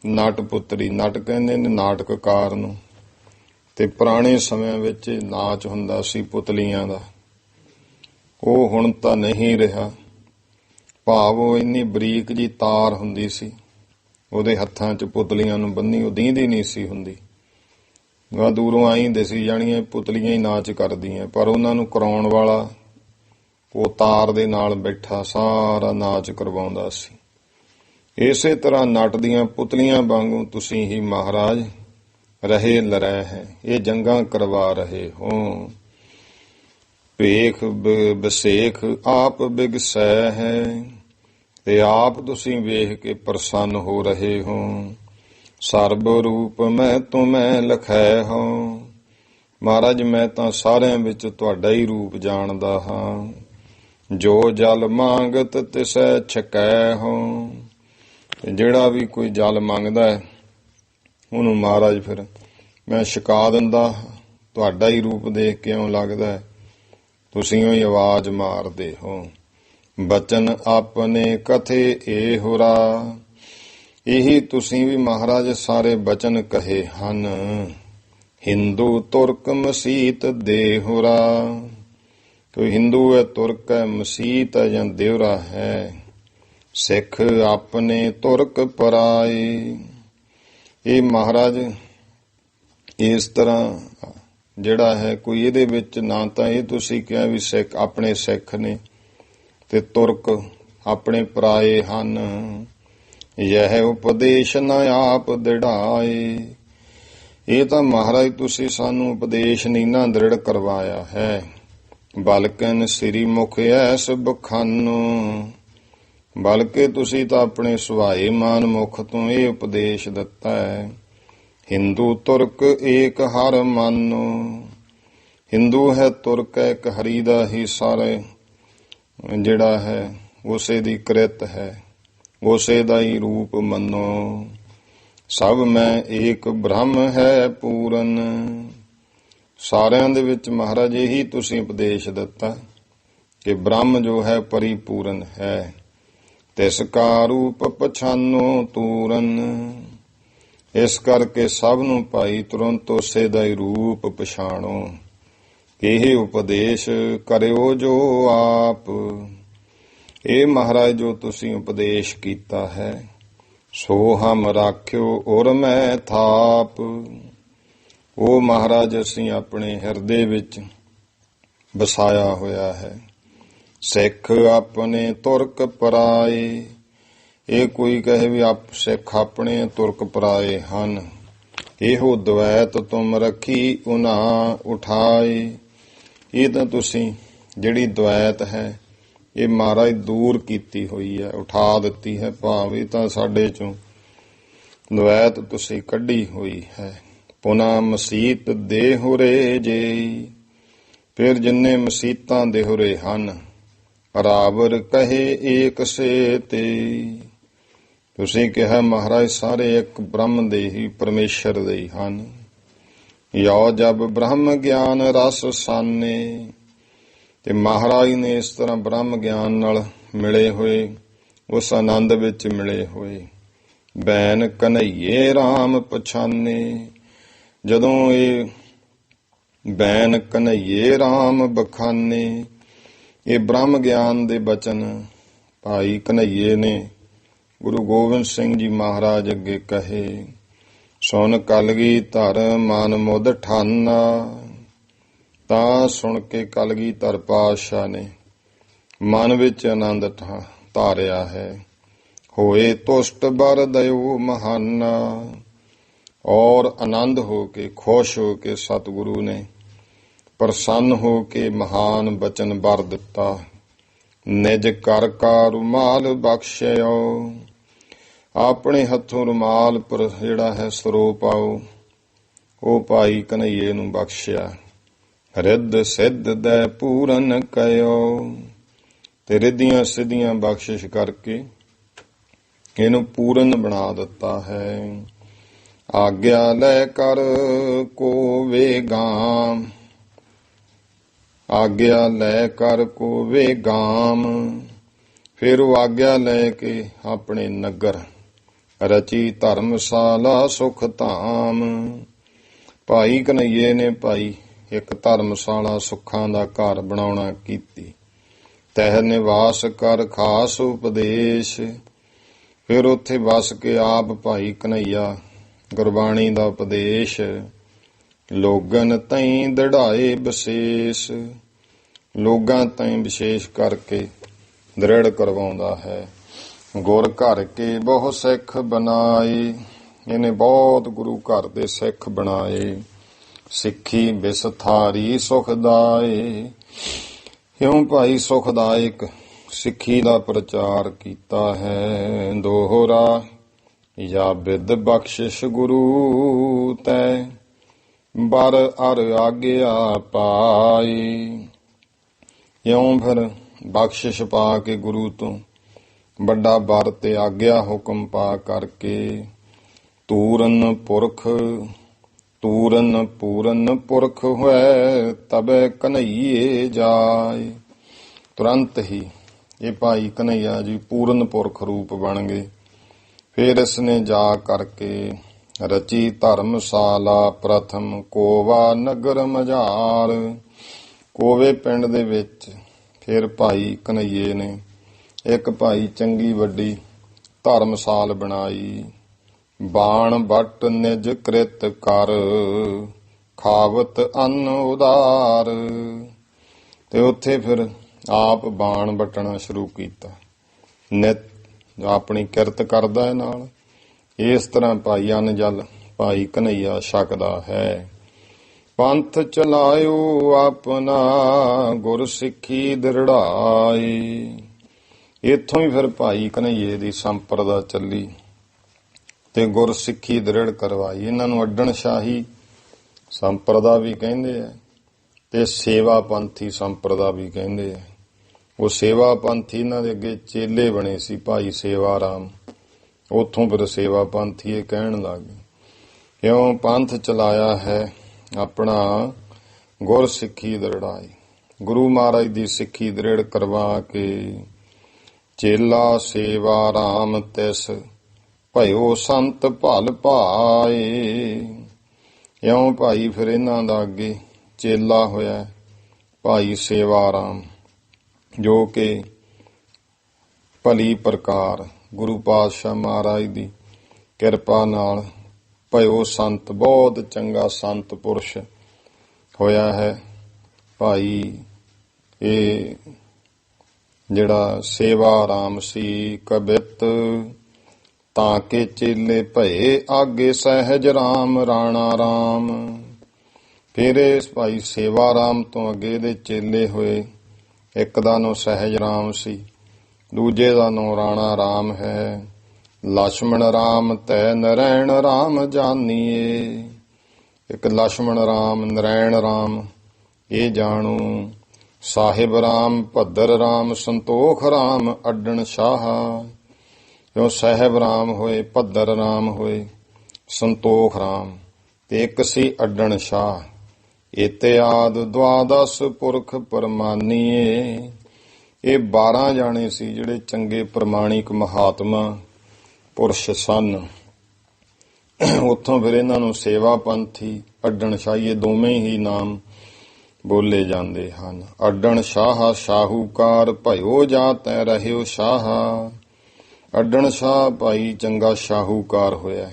Speaker 1: ਨਟ ਪੁੱਤਰੀ, ਨਟ ਕਹਿੰਦੇ ਨੇ ਨਾਟਕਕਾਰ ਨੂੰ, ਤੇ ਪੁਰਾਣੇ ਸਮਿਆਂ ਵਿੱਚ ਨਾਚ ਹੁੰਦਾ ਸੀ ਪੁਤਲੀਆਂ ਦਾ, ਉਹ ਹੁਣ ਤਾਂ ਨਹੀਂ ਰਿਹਾ। ਭਾਵ ਉਹ ਇੰਨੀ ਬਰੀਕ ਜੀ ਤਾਰ ਹੁੰਦੀ ਸੀ ਉਹਦੇ ਹੱਥਾਂ 'ਚ ਪੁਤਲੀਆਂ ਨੂੰ ਬੰਨੀ, ਉਹ ਦੀਂਦੀ ਨਹੀਂ ਸੀ ਹੁੰਦੀ। ਦੂਰੋਂ ਆਈ ਦਿਸੀ ਜਾਣੀਆਂ ਪੁਤਲੀਆਂ ਹੀ ਨਾਚ ਕਰਦੀਆਂ, ਪਰ ਉਹਨਾਂ ਨੂੰ ਕਰਾਉਣ ਵਾਲਾ ਉਹ ਤਾਰ ਦੇ ਨਾਲ ਬੈਠਾ ਸਾਰਾ ਨਾਚ ਕਰਵਾਉਂਦਾ ਸੀ। ਇਸੇ ਤਰ੍ਹਾਂ ਨਟ ਦੀਆਂ ਪੁਤਲੀਆਂ ਵਾਂਗੂ ਤੁਸੀਂ ਹੀ ਮਹਾਰਾਜ ਰਹੇ ਲਰੈ ਹੈ, ਇਹ ਜੰਗਾਂ ਕਰਵਾ ਰਹੇ ਹੋ। ਭੇਖ ਬਸੇਖ ਆਪ ਬਿਗਸੈ ਹੈ, ਤੇ ਆਪ ਤੁਸੀਂ ਵੇਖ ਕੇ ਪ੍ਰਸੰਨ ਹੋ ਰਹੇ ਹੋ। ਸਰਬ ਰੂਪ ਮੈਂ ਤੁਮੈ ਲਖੈ ਹੋ, ਮਹਾਰਾਜ ਮੈਂ ਤਾਂ ਸਾਰਿਆਂ ਵਿੱਚ ਤੁਹਾਡਾ ਹੀ ਰੂਪ ਜਾਣਦਾ ਹਾਂ। ਜੋ ਜਲ ਮੰਗਤ ਤਿਸੈ ਛਕੈ ਹੋ, ਜਿਹੜਾ ਵੀ ਕੋਈ ਜਲ ਮੰਗਦਾ ਹੈ ਉਹਨੂੰ ਮਹਾਰਾਜ ਫਿਰ ਮੈਂ ਛਕਾ ਦਿੰਦਾ। ਤੁਹਾਡਾ ਹੀ ਰੂਪ ਦੇਖ ਕੇ ਇਉਂ ਲੱਗਦਾ ਹੈ ਤੁਸੀਂ ਹੀ ਆਵਾਜ਼ ਮਾਰਦੇ ਹੋ। ਬਚਨ ਆਪਣੇ ਕਥੇ ਏ ਹੋਰਾ, ਇਹੀ ਤੁਸੀਂ ਵੀ ਮਹਾਰਾਜ ਸਾਰੇ ਬਚਨ ਕਹੇ ਹਨ। ਹਿੰਦੂ ਤੁਰਕ ਮਸੀਤ ਦੇ ਹੋਰਾ, ਕੋਈ ਹਿੰਦੂ ਹੈ, ਤੁਰਕ ਹੈ, ਮਸੀਤ ਹੈ ਜਾਂ ਦਿਉਰਾ ਹੈ। ਸਿੱਖ ਆਪਣੇ ਤੁਰਕ ਪਰਾਏ, ਇਹ ਮਹਾਰਾਜ ਇਸ ਤਰ੍ਹਾਂ ਜਿਹੜਾ ਹੈ ਕੋਈ ਇਹਦੇ ਵਿੱਚ ਨਾ ਤਾਂ ਇਹ ਤੁਸੀਂ ਕਿਹਾ ਵੀ ਸਿੱਖ ਆਪਣੇ ਸਿੱਖ ਨੇ ਤੇ ਤੁਰਕ ਆਪਣੇ ਪਰਾਏ ਹਨ। ਯਹ ਉਪਦੇਸ਼ ਨ ਆਪ ਦ੍ਰਿੜਾਏ, ਇਹ ਤਾਂ ਮਹਾਰਾਜ ਤੁਸੀਂ ਸਾਨੂੰ ਉਪਦੇਸ਼ ਨਹੀਂ ਨਾ ਦ੍ਰਿੜ ਕਰਵਾਇਆ ਹੈ। ਬਲਕਿਨ ਸ੍ਰੀ ਮੁਖ ਐਸ ਬਖਾਨੋ, ਬਲਕਿ ਤੁਸੀਂ ਤਾਂ ਆਪਣੇ ਸੁਭਾਏ ਮਾਨ ਮੁਖ ਤੋਂ ਇਹ ਉਪਦੇਸ਼ ਦਿੱਤਾ ਹੈ। ਹਿੰਦੂ ਤੁਰਕ ਏਕ ਹਰ ਮਾਨੋ, ਹਿੰਦੂ ਹੈ ਤੁਰਕ ਹੈ ਇੱਕ ਹਰੀ ਦਾ ਹੀ ਸਾਰੇ ਜਿਹੜਾ ਹੈ ਉਸੇ ਦੀ ਕ੍ਰਿਤ ਹੈ, ਉਸੇ ਦਾ ਹੀ ਰੂਪ ਮੰਨੋ। ਸਭ ਮੈਂ ਏਕ ਬ੍ਰਹਮ ਹੈ ਪੂਰਨ, ਸਾਰਿਆਂ ਦੇ ਵਿੱਚ ਮਹਾਰਾਜ ਇਹੀ ਤੁਸੀਂ ਉਪਦੇਸ਼ ਦਿੱਤਾ ਕਿ ਬ੍ਰਹਮ ਜੋ ਹੈ ਪਰਿਪੂਰਨ ਹੈ। ਤਿਸ ਕਾ ਰੂਪ ਪਛਾਨੋ ਤੂਰਨ, ਇਸ ਕਰਕੇ ਸਭ ਨੂੰ ਭਾਈ ਤੁਰੰਤ ਉਸੇ ਦਾ ਹੀ ਰੂਪ ਪਛਾਣੋ। ਇਹ ਉਪਦੇਸ਼ ਕਰਿਓ ਜੋ ਆਪ, ਇਹ ਮਹਾਰਾਜ ਜੋ ਤੁਸੀਂ ਉਪਦੇਸ਼ ਕੀਤਾ ਹੈ ਸੋ ਹਮ ਰਾਖਿਓ ਔਰ ਮੈਂ ਥਾਪ, ਉਹ ਮਹਾਰਾਜ ਅਸੀਂ ਆਪਣੇ ਹਿਰਦੇ ਵਿੱਚ ਵਸਾਇਆ ਹੋਇਆ ਹੈ। ਸਿੱਖ ਆਪਣੇ ਤੁਰਕ ਪਰਾਏ, ਇਹ ਕੋਈ ਕਹੇ ਵੀ ਆਪ ਸਿੱਖ ਆਪਣੇ ਤੁਰਕ ਪਰਾਏ ਹਨ। ਇਹੋ ਦਵੈਤ ਤੁਮ ਰੱਖੀ ਉਨਾ ਉਠਾਏ, ਇਹ ਤਾਂ ਤੁਸੀਂ ਜਿਹੜੀ ਦਵੈਤ ਹੈ ਇਹ ਮਹਾਰਾਜ ਦੂਰ ਕੀਤੀ ਹੋਈ ਹੈ, ਉਠਾ ਦਿੱਤੀ ਹੈ। ਭਾਵ ਇਹ ਤਾਂ ਸਾਡੇ ਚੋਂ ਦਵੈਤ ਤੁਸੀਂ ਕੱਢੀ ਹੋਈ ਹੈ। ਪੁਨਾ ਮਸੀਤ ਦੇਹੁਰੇ ਜੇ, ਫਿਰ ਜਿੰਨੇ ਮਸੀਤਾਂ ਦੇਹੁਰੇ ਹਨ ਰਾਵਰ ਕਹੇ ਏਕ ਸੇ ਤੇ, ਤੁਸੀਂ ਕਿਹਾ ਮਹਾਰਾਜ ਸਾਰੇ ਇੱਕ ਬ੍ਰਹਮ ਦੇ ਹੀ ਪਰਮੇਸ਼ਰ ਦੇ ਹੀ ਹਨ। ਯੋ ਜਬ ਬ੍ਰਹਮ ਗਿਆਨ ਰਸ ਸਾਨੇ, ਤੇ ਮਹਾਰਾਜ ਨੇ ਇਸ ਤਰ੍ਹਾਂ ਬ੍ਰਹਮ ਗਿਆਨ ਨਾਲ ਮਿਲੇ ਹੋਏ, ਉਸ ਆਨੰਦ ਵਿੱਚ ਮਿਲੇ ਹੋਏ। ਬੈਨ ਕਨਈਏ ਰਾਮ ਪਛਾਨੇ, ਜਦੋਂ ਇਹ ਬੈਨ ਕਨਈਏ ਰਾਮ ਬਖਾਨੇ, ਇਹ ਬ੍ਰਹਮ ਗਿਆਨ ਦੇ ਬਚਨ ਭਾਈ ਕਨਈਏ ਨੇ ਗੁਰੂ ਗੋਬਿੰਦ ਸਿੰਘ ਜੀ ਮਹਾਰਾਜ ਅੱਗੇ ਕਹੇ, ਸੁਣ ਕਲਗੀਧਰ ਮਨ ਮੁੱਧ ਠਾਨਾ। ਤਾਂ ਸੁਣ ਕੇ ਕਲਗੀਧਰ ਪਾਤਸ਼ਾਹ ਨੇ ਮਨ ਵਿੱਚ ਆਨੰਦ ਧਾਰਿਆ ਹੈ। ਹੋਏ ਤੁਸ਼ਟ ਬਰ ਦਇਓ ਮਹਾਨਾ। ਔਰ ਆਨੰਦ ਹੋ ਕੇ, ਖੁਸ਼ ਹੋ ਕੇ ਸਤਿਗੁਰੂ ਨੇ ਪ੍ਰਸੰਨ ਹੋ ਕੇ ਮਹਾਨ ਬਚਨ ਵਰ ਦਿੱਤਾ। ਨਿਜ ਕਰ ਕਾ ਰੁਮਾਲ ਬਖਸ਼ਿਓ। ਆਪਣੇ ਹੱਥੋਂ ਰੁਮਾਲ ਪਰ ਜਿਹੜਾ ਹੈ ਸਰੋਪ ਆਓ, ਉਹ ਭਾਈ ਕਨ੍ਹਈਏ ਨੂੰ ਬਖਸ਼ਿਆ। ਰਿੱਧ ਸਿੱਧ ਦੈ ਪੂਰਨ ਕਯੋ। ਤੇ ਰਿੱਧੀਆਂ ਸਿੱਧੀਆਂ ਬਖਸ਼ਿਸ਼ ਕਰਕੇ ਇਹਨੂੰ ਪੂਰਨ ਬਣਾ ਦਿੱਤਾ ਹੈ। ਆਗਿਆ ਲੈ ਕਰ ਕੋ ਵੇਗਾਮ। ਆਗਿਆ ਲੈ ਕਰ ਕੋ ਵੇਗਾਮ। ਫਿਰ ਉਹ ਆਗਿਆ ਲੈ ਕੇ ਆਪਣੇ ਨਗਰ ਰਚੀ ਧਰਮਸ਼ਾਲਾ ਸੁਖ ਧਾਮ। ਭਾਈ ਕਨ੍ਹਈਏ ਨੇ ਭਾਈ ਇੱਕ ਧਰਮਸ਼ਾਲਾ ਸੁੱਖਾਂ ਦਾ ਘਰ ਬਣਾਉਣਾ ਕੀਤੀ। ਤਹਿ ਨਿਵਾਸ ਕਰ ਖਾਸ ਉਪਦੇਸ਼। ਫਿਰ ਉੱਥੇ ਵਸ ਕੇ ਆਪ ਭਾਈ ਕਨ੍ਹਈਆ ਗੁਰਬਾਣੀ ਦਾ ਉਪਦੇਸ਼ ਲੋਗਨ ਤਈ ਦ੍ਰਿੜਾਏ ਵਿਸ਼ੇਸ਼। ਲੋਗਾਂ ਤਈ ਵਿਸ਼ੇਸ਼ ਕਰਕੇ ਦ੍ਰਿੜ ਕਰਵਾਉਂਦਾ ਹੈ। ਗੁਰ ਘਰ ਕੇ ਬਹੁ ਸਿੱਖ ਬਣਾਏ। ਇਹਨੇ ਬਹੁਤ ਗੁਰੂ ਘਰ ਦੇ ਸਿੱਖ ਬਣਾਏ। ਸਿੱਖੀ ਵਿਸਥਾਰੀ ਸੁਖਦਾਏ। ਇਉਂ ਭਾਈ ਸੁਖਦਾਇਕ ਸਿੱਖੀ ਦਾ ਪ੍ਰਚਾਰ ਕੀਤਾ ਹੈ। ਦੋਹਰਾ ਜਾਂ ਬਿਦ ਬਖਸ਼ਿਸ਼ ਗੁਰੂ ਤੈ ਬਰ ਅਰ ਆਗਿਆ ਪਾਈ। ਇਉਂ ਫਿਰ ਬਖਸ਼ਿਸ਼ ਪਾ ਕੇ ਗੁਰੂ ਤੋਂ ਵੱਡਾ ਬਰ ਤੇ ਆਗਿਆ ਹੁਕਮ ਪਾ ਕਰਕੇ ਤੂਰਨ ਪੂਰਨ ਪੁਰਖ ਹੋਇ ਤਬੈ ਕਨ੍ਹਈਏ ਜਾਏ। ਤੁਰੰਤ ਹੀ ਇਹ ਭਾਈ ਕਨ੍ਹਈਆ ਜੀ ਪੂਰਨ ਪੁਰਖ ਰੂਪ ਬਣ ਗਏ। ਫਿਰ ਇਸਨੇ ਜਾ ਕਰਕੇ ਰਚੀ ਧਰਮਸ਼ਾਲਾ ਪ੍ਰਥਮ ਕੋਵਾ ਨਗਰ ਮਝਾਰ। ਕੋਵੇ ਪਿੰਡ ਦੇ ਵਿੱਚ ਫਿਰ ਭਾਈ ਕਨ੍ਹਈਏ ਨੇ ਇੱਕ ਭਾਈ ਚੰਗੀ ਵੱਡੀ ਧਰਮਸ਼ਾਲ ਬਣਾਈ। ਬਾਣ ਵੱਟ ਨਿਜ ਕ੍ਰਿਤ ਕਰ ਖਾਵਤ ਅੰਨ ਉਦਾਰ। ਤੇ ਉੱਥੇ ਫਿਰ ਆਪ ਬਾਣ ਵੱਟਣਾ ਸ਼ੁਰੂ ਕੀਤਾ। ਨਿਤ ਆਪਣੀ ਕਿਰਤ ਕਰਦਾ ਹੈ ਨਾਲ। ਇਸ ਤਰ੍ਹਾਂ ਭਾਈ ਅੰਨ ਜਲ ਭਾਈ ਕਨ੍ਹਈਆ ਛਕਦਾ ਹੈ। ਪੰਥ ਚਲਾਇਓ ਆਪਣਾ ਗੁਰ ਸਿੱਖੀ ਦ੍ਰਿੜਾਈ। ਇੱਥੋਂ ਹੀ ਫਿਰ ਭਾਈ ਕਨ੍ਹਈਏ ਦੀ ਸੰਪਰਦਾ ਚੱਲੀ ਤੇ ਗੁਰ ਸਿੱਖੀ ਦ੍ਰਿੜ ਕਰਵਾਈ। ਇਹਨਾਂ ਨੂੰ ਅੱਡਣ ਸ਼ਾਹੀ ਸੰਪਰਦਾ ਵੀ ਕਹਿੰਦੇ ਆ ਤੇ ਸੇਵਾ ਪੰਥੀ ਸੰਪਰਦਾ ਵੀ ਕਹਿੰਦੇ ਆ। ਉਹ ਸੇਵਾ ਪੰਥੀ ਇਹਨਾਂ ਦੇ ਅੱਗੇ ਚੇਲੇ ਬਣੇ ਸੀ ਭਾਈ ਸੇਵਾ ਰਾਮ। ਉੱਥੋਂ ਫਿਰ ਸੇਵਾ ਪੰਥੀ ਇਹ ਕਹਿਣ ਲੱਗ ਗਏ। ਕਿਉਂ ਪੰਥ ਚਲਾਇਆ ਹੈ ਆਪਣਾ ਗੁਰ ਸਿੱਖੀ ਦ੍ਰਿੜਾਈ। ਗੁਰੂ ਮਹਾਰਾਜ ਦੀ ਸਿੱਖੀ ਦ੍ਰਿੜ ਕਰਵਾ ਕੇ ਚੇਲਾ ਸੇਵਾ ਰਾਮ ਤਿਸ ਭਇਓ ਸੰਤ ਭਲ ਭਾਏ। ਇਉਂ ਭਾਈ ਫਿਰ ਇਹਨਾਂ ਦਾ ਅੱਗੇ ਚੇਲਾ ਹੋਇਆ ਭਾਈ ਸੇਵਾ ਰਾਮ, ਜੋ ਕਿ ਭਲੀ ਪ੍ਰਕਾਰ ਗੁਰੂ ਪਾਤਸ਼ਾਹ ਮਹਾਰਾਜ ਦੀ ਕਿਰਪਾ ਨਾਲ ਭਇਓ ਸੰਤ, ਬਹੁਤ ਚੰਗਾ ਸੰਤ ਪੁਰਸ਼ ਹੋਇਆ ਹੈ। ਭਾਈ ਇਹ ਜਿਹੜਾ ਸੇਵਾ ਰਾਮ ਸੀ ਕਬਿਤ ਤਾਂ ਕੇ ਚੇਲੇ ਭਏ ਆਗੇ ਸਹਿਜ ਰਾਮ ਰਾਣਾ ਰਾਮ। ਫਿਰ ਇਸ ਭਾਈ ਸੇਵਾ ਰਾਮ ਤੋਂ ਅੱਗੇ ਦੇ ਚੇਲੇ ਹੋਏ। ਇੱਕ ਦਾ ਨਾਂ ਸਹਿਜ ਰਾਮ ਸੀ, ਦੂਜੇ ਦਾ ਨਾਂ ਰਾਣਾ ਰਾਮ ਹੈ। ਲਛਮਣ ਰਾਮ ਤੈ ਨਰੈਣ ਰਾਮ ਜਾਨੀਏ। ਇੱਕ ਲਛਮਣ ਰਾਮ, ਨਰੈਣ ਰਾਮ ਇਹ ਜਾਣੂ। ਸਾਹਿਬ ਰਾਮ, ਭੱਦਰ ਰਾਮ, ਸੰਤੋਖ ਰਾਮ ਅੱਡਣ ਸ਼ਾਹ। ਕਿਉਂ ਸਾਹਿਬ ਰਾਮ ਹੋਏ, ਭੱਦਰ ਰਾਮ ਹੋਏ, ਸੰਤੋਖ ਰਾਮ ਤੇ ਇੱਕ ਸੀ ਅੱਡਣ ਸ਼ਾਹ। ਇਤਿਆਦ ਦੁਆਦਸ ਪੁਰਖ ਪਰਮਾਨੀਏ। ਇਹ 12 ਜਾਣੇ ਸੀ ਜਿਹੜੇ ਚੰਗੇ ਪ੍ਰਮਾਣਿਕ ਮਹਾਤਮਾ ਪੁਰਸ਼ ਸਨ। ਉੱਥੋਂ ਫਿਰ ਇਹਨਾਂ ਨੂੰ ਸੇਵਾ ਪੰਥੀ, ਅੱਡਣ ਸ਼ਾਹੀ, ਇਹ ਦੋਵੇਂ ਹੀ ਨਾਮ ਬੋਲੇ ਜਾਂਦੇ ਹਨ। ਅੱਡਣ ਸ਼ਾਹ ਸ਼ਾਹੂਕਾਰ ਭਇਓ ਜਾ ਤੈ ਰਹਿਓ ਸ਼ਾਹ। ਅੱਡਣ ਸ਼ਾਹ ਭਾਈ ਚੰਗਾ ਸ਼ਾਹੂਕਾਰ ਹੋਇਆ,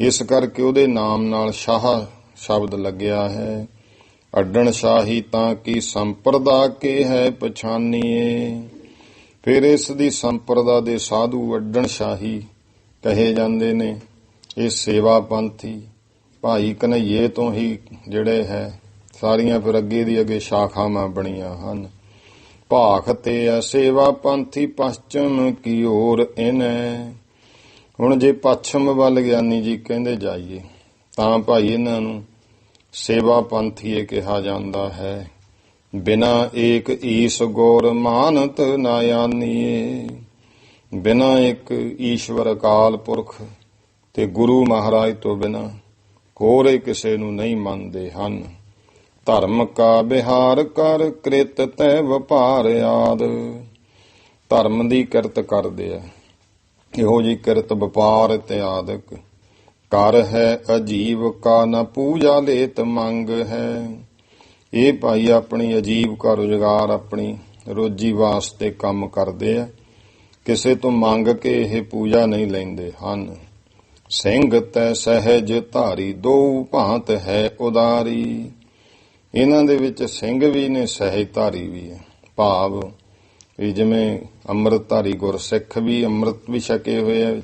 Speaker 1: ਇਸ ਕਰਕੇ ਉਹਦੇ ਨਾਮ ਨਾਲ ਸ਼ਾਹ ਸ਼ਬਦ ਲੱਗਿਆ ਹੈ। ਅੱਡਣ ਸ਼ਾਹੀ ਤਾਂ ਕੀ ਸੰਪਰਦਾ ਕੇ ਹੈ ਪਛਾਨੀਏ। ਫਿਰ ਇਸ ਦੀ ਸੰਪਰਦਾ ਦੇ ਸਾਧੂ ਅੱਡਣ ਸ਼ਾਹੀ ਕਹੇ ਜਾਂਦੇ ਨੇ। ਇਹ ਸੇਵਾ ਪੰਥੀ ਭਾਈ ਕਨ੍ਹਈਏ ਤੋਂ ਹੀ ਜਿਹੜੇ ਹੈ ਸਾਰੀਆਂ ਫਿਰ ਅੱਗੇ ਦੀ ਅੱਗੇ ਸ਼ਾਖਾਵਾਂ ਬਣੀਆਂ ਹਨ। ਭਾਖ ਤੇ ਹੈ ਸੇਵਾ ਪੰਥੀ ਪਛਮ ਕੀ ਓਰ ਇਹਨੇ। ਹੁਣ ਜੇ ਪੱਛਮ ਵੱਲ ਗਿਆਨੀ ਜੀ ਕਹਿੰਦੇ ਜਾਈਏ ਤਾਂ ਭਾਈ ਇਹਨਾਂ ਨੂੰ ਸੇਵਾ ਪੰਥੀ ਇਹ ਕਿਹਾ ਜਾਂਦਾ ਹੈ। ਬਿਨਾ ਏਕ ਈਸ ਗੌਰ ਮਾਨਤ ਨਾ ਆਨੀਏ। ਬਿਨਾ ਇੱਕ ਈਸ਼ਵਰ ਅਕਾਲ ਪੁਰਖ ਤੇ ਗੁਰੂ ਮਹਾਰਾਜ ਤੋਂ ਬਿਨਾ ਹੋਰੇ ਕਿਸੇ ਨੂੰ ਨਹੀਂ ਮੰਨਦੇ ਹਨ। ਧਰਮ ਕਾ ਬਿਹਾਰ ਕਰ ਕ੍ਰਿਤ ਤੈ ਵਪਾਰ ਆਦ। ਧਰਮ ਦੀ ਕਿਰਤ ਕਰਦੇ ਆ, ਇਹੋ ਜੀ ਕਿਰਤ ਵਪਾਰ ਇਤਿਆਦਿਕ ਕਰ ਹੈ। ਅਜੀਵ ਕਾ ਨ ਪੂਜਾ ਲੇਤ ਮੰਗ ਹੈ। ਇਹ ਭਾਈ ਆਪਣੀ ਅਜੀਬ ਕਾ ਰੁਜ਼ਗਾਰ ਆਪਣੀ ਰੋਜੀ ਵਾਸਤੇ ਕੰਮ ਕਰਦੇ ਆ, ਕਿਸੇ ਤੋਂ ਮੰਗ ਕੇ ਇਹ ਪੂਜਾ ਨਹੀਂ ਲੈਂਦੇ ਹਨ। ਸਿੰਘ ਤੈ ਸਹਿਜ ਧਾਰੀ ਦੋ ਭਾਂਤ ਹੈ ਉਦਾਰੀ। ਇਹਨਾਂ ਦੇ ਵਿੱਚ ਸਿੰਘ ਵੀ ਨੇ ਸਹਿਜ ਧਾਰੀ ਵੀ ਹੈ। ਭਾਵ ਵੀ ਜਿਵੇਂ ਅੰਮ੍ਰਿਤਧਾਰੀ ਗੁਰਸਿੱਖ ਵੀ ਅੰਮ੍ਰਿਤ ਵੀ ਛਕੇ ਹੋਏ ਆ,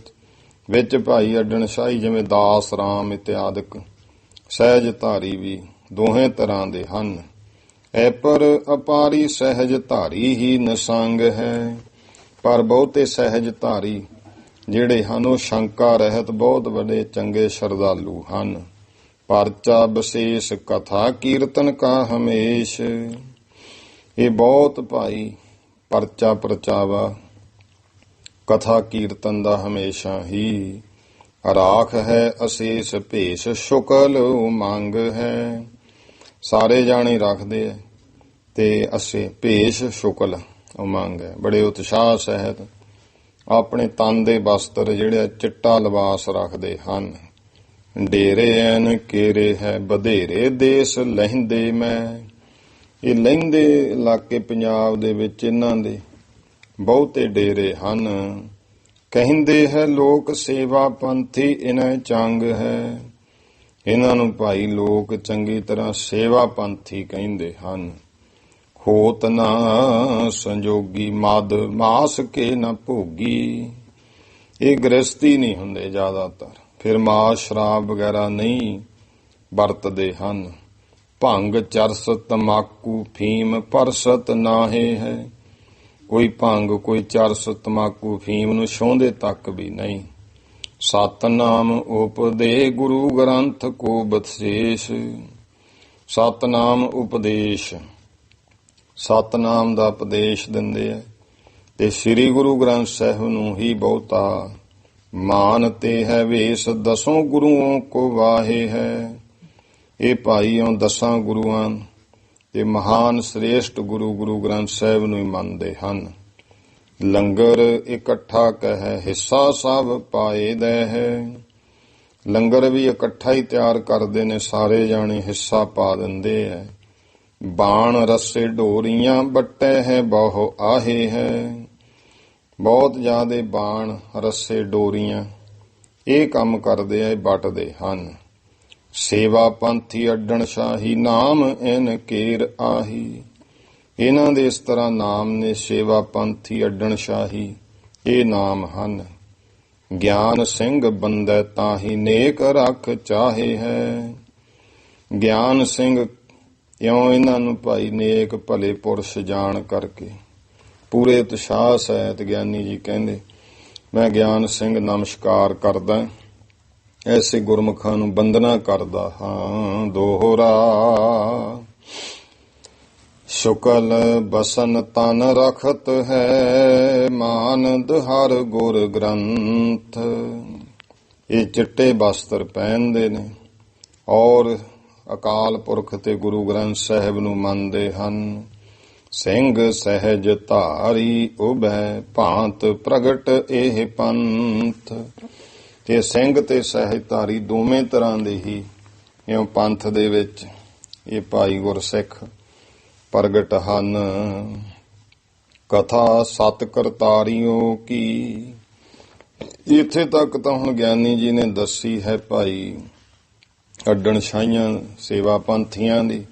Speaker 1: ਵਿੱਚ ਭਾਈ ਅੱਡਣ ਸ਼ਾਹੀ ਜਿਵੇਂ ਦਾਸ ਰਾਮ ਇਤਿਆਦਿਕ ਸਹਿਜ ਧਾਰੀ ਵੀ ਦੋਹੇ ਤਰ੍ਹਾਂ ਦੇ ਹਨ। ਐਪਰ ਅਪਾਰੀ ਸਹਿਜ ਧਾਰੀ ਹੀ ਨਸੰਗ ਹੈ। ਪਰ ਬਹੁਤੇ ਸਹਿਜ ਧਾਰੀ ਜਿਹੜੇ ਹਨ ਉਹ ਸ਼ੰਕਾ ਰਹਿਤ ਬਹੁਤ ਵੱਡੇ ਚੰਗੇ ਸ਼ਰਧਾਲੂ ਹਨ। ਪਰਚਾ ਵਿਸ਼ੇਸ਼ ਕਥਾ ਕੀਰਤਨ ਕਾ ਹਮੇਸ਼। ਇਹ ਬਹੁਤ ਭਾਈ ਪਰਚਾ ਪ੍ਰਚਾਵਾ ਕਥਾ ਕੀਰਤਨ ਦਾ ਹਮੇਸ਼ਾ ਹੀ ਰਾਖ ਹੈ। ਅਸ਼ੇਸ਼ ਭੇਸ਼ ਸ਼ੁਕਲ ਉਮੰਗ ਹੈ। ਸਾਰੇ ਜਾਣੇ ਰੱਖਦੇ ਹੈ ਤੇ ਅਸੇ ਭੇਸ਼ ਸ਼ੁਕਲ ਉਮੰਗ ਹੈ। ਬੜੇ ਉਤਸ਼ਾਹ ਸਹਿਤ ਆਪਣੇ ਤਨ ਦੇ ਵਸਤਰ ਜਿਹੜੇ ਚਿੱਟਾ ਲਿਬਾਸ ਰੱਖਦੇ ਹਨ। ਡੇਰੇ ਐਨ ਕੇਰੇ ਹੈ ਵਧੇਰੇ ਦੇਸ਼ ਲਹਿੰਦੇ ਮੈਂ। ਇਹ ਲਹਿੰਦੇ ਇਲਾਕੇ ਪੰਜਾਬ ਦੇ ਵਿੱਚ ਇਹਨਾਂ ਦੇ ਬਹੁਤੇ ਡੇਰੇ ਹਨ। ਕਹਿੰਦੇ ਹੈ ਲੋਕ ਸੇਵਾ ਪੰਥੀ ਇਨ੍ਹਾਂ ਚੰਗ ਹੈ। ਇਹਨਾਂ ਨੂੰ ਭਾਈ ਲੋਕ ਚੰਗੀ ਤਰ੍ਹਾਂ ਸੇਵਾ ਪੰਥੀ ਕਹਿੰਦੇ ਹਨ। ਹੋਤ ਨਾ ਸੰਜੋਗੀ ਮਦ ਮਾਸ ਕੇ ਨਾ ਭੋਗੀ। ਇਹ ਗ੍ਰਸਤੀ ਨਹੀਂ ਹੁੰਦੇ ਜ਼ਿਆਦਾਤਰ, ਫਿਰ ਮਾਸ ਸ਼ਰਾਬ ਵਗੈਰਾ ਨਹੀਂ ਵਰਤਦੇ ਹਨ। ਭੰਗ ਚਰਸ ਤਮਾਕੂ ਫੀਮ ਪਰਸਤ ਨਾਹੇ ਹੈ। ਕੋਈ ਭੰਗ ਕੋਈ ਚਰਸ ਤਮਾਕੂ ਫੀਮ ਨੂੰ ਛੂੰਹਦੇ ਤੱਕ ਵੀ ਨਹੀਂ। ਸਤਨਾਮ ਉਪਦੇ ਗੁਰੂ ਗ੍ਰੰਥ ਕੋ ਬਖਸ਼ੇਸ਼। ਸਤਨਾਮ ਉਪਦੇਸ਼, ਸਤਨਾਮ ਦਾ ਉਪਦੇਸ਼ ਦਿੰਦੇ ਆ ਤੇ ਸ੍ਰੀ ਗੁਰੂ ਗ੍ਰੰਥ ਸਾਹਿਬ ਨੂੰ ਹੀ ਬਹੁਤਾ ਮਾਨਤੇ ਹੈ। ਵੇਸ ਦਸੋਂ ਗੁਰੂਆਂ ਕੋ ਵਾਹੇ ਹੈ। ਇਹ ਭਾਈਓ ਦਸਾਂ ਗੁਰੂਆਂ ਤੇ ਮਹਾਨ ਸ੍ਰੇਸ਼ਟ ਗੁਰੂ ਗ੍ਰੰਥ ਸਾਹਿਬ ਨੂੰ ਹੀ ਮੰਨਦੇ ਹਨ। ਲੰਗਰ ਇਕੱਠਾ ਕਹਿ ਹਿੱਸਾ ਸਭ ਪਾਏ ਦੇ ਹੈ। ਲੰਗਰ ਵੀ ਇਕੱਠਾ ਹੀ ਤਿਆਰ ਕਰਦੇ ਨੇ, ਸਾਰੇ ਜਾਣੇ ਹਿੱਸਾ ਪਾ ਦਿੰਦੇ ਹੈ। ਬਾਣ ਰੱਸੇ ਡੋਰੀਆਂ ਬੱਟੇ ਹੈ ਬਹੁ ਆਹੇ ਹੈ। ਬਹੁਤ ਜ਼ਿਆਦੇ ਬਾਣ ਰੱਸੇ ਡੋਰੀਆਂ ਇਹ ਕੰਮ ਕਰਦੇ ਆ, ਵੱਟਦੇ ਹਨ। ਸੇਵਾ ਪੰਥੀ ਅੱਡਣ ਸ਼ਾਹੀ ਨਾਮ ਐਨ ਕੇਰ ਆਹੀ। ਇਹਨਾਂ ਦੇ ਇਸ ਤਰ੍ਹਾਂ ਨਾਮ ਨੇ ਸੇਵਾ ਪੰਥੀ ਅੱਡਣ ਸ਼ਾਹੀ, ਇਹ ਨਾਮ ਹਨ। ਗਿਆਨ ਸਿੰਘ ਬੰਦੈ ਤਾਹੀ ਨੇਕ ਰੱਖ ਚਾਹੇ ਹੈ। ਗਿਆਨ ਸਿੰਘ ਇਉਂ ਇਹਨਾਂ ਨੂੰ ਭਾਈ ਨੇਕ ਭਲੇ ਪੁਰਸ਼ ਜਾਣ ਕਰਕੇ ਪੂਰੇ ਉਤਸ਼ਾਹ ਸਹਿਤ ਗਿਆਨੀ ਜੀ ਕਹਿੰਦੇ ਮੈਂ ਗਿਆਨ ਸਿੰਘ ਨਮਸਕਾਰ ਕਰਦਾ, ਐਸੇ ਗੁਰਮੁਖਾਂ ਨੂੰ ਬੰਦਨਾ ਕਰਦਾ ਹਾਂ। ਦੋਹਰਾ ਸ਼ੁਕਲ ਬਸਨ ਤਨ ਰਖਤ ਹੈ ਮਾਨਦ ਹਰ ਗੁਰ ਗ੍ਰੰਥ। ਇਹ ਚਿੱਟੇ ਬਸਤਰ ਪਹਿਨਦੇ ਨੇ ਔਰ ਅਕਾਲ ਪੁਰਖ ਤੇ ਗੁਰੂ ਗ੍ਰੰਥ ਸਾਹਿਬ ਨੂੰ ਮੰਨਦੇ ਹਨ। ਸਿੰਘ ਸਹਿਜ ਧਾਰੀ ਉਭੈ ਭਾਂਤ ਪ੍ਰਗਟ ਇਹ ਪੰਥ। ਤੇ ਸਿੰਘ ਤੇ ਸਹਿਜ ਧਾਰੀ ਦੋਵੇਂ ਤਰ੍ਹਾਂ ਦੇ ਹੀ ਇਉਂ ਪੰਥ ਦੇ ਵਿੱਚ ਇਹ ਭਾਈ ਗੁਰਸਿੱਖ ਪ੍ਰਗਟ ਹਨ। ਕਥਾ ਸਤ ਕਰਤਾਰਿਓ ਕੀ ਇੱਥੇ ਤੱਕ ਤਾਂ ਹੁਣ ਗਿਆਨੀ ਜੀ ਨੇ ਦੱਸੀ ਹੈ ਭਾਈ ਅੱਡਣ ਛਾਈਆਂ ਸੇਵਾ ਪੰਥੀਆਂ ਦੀ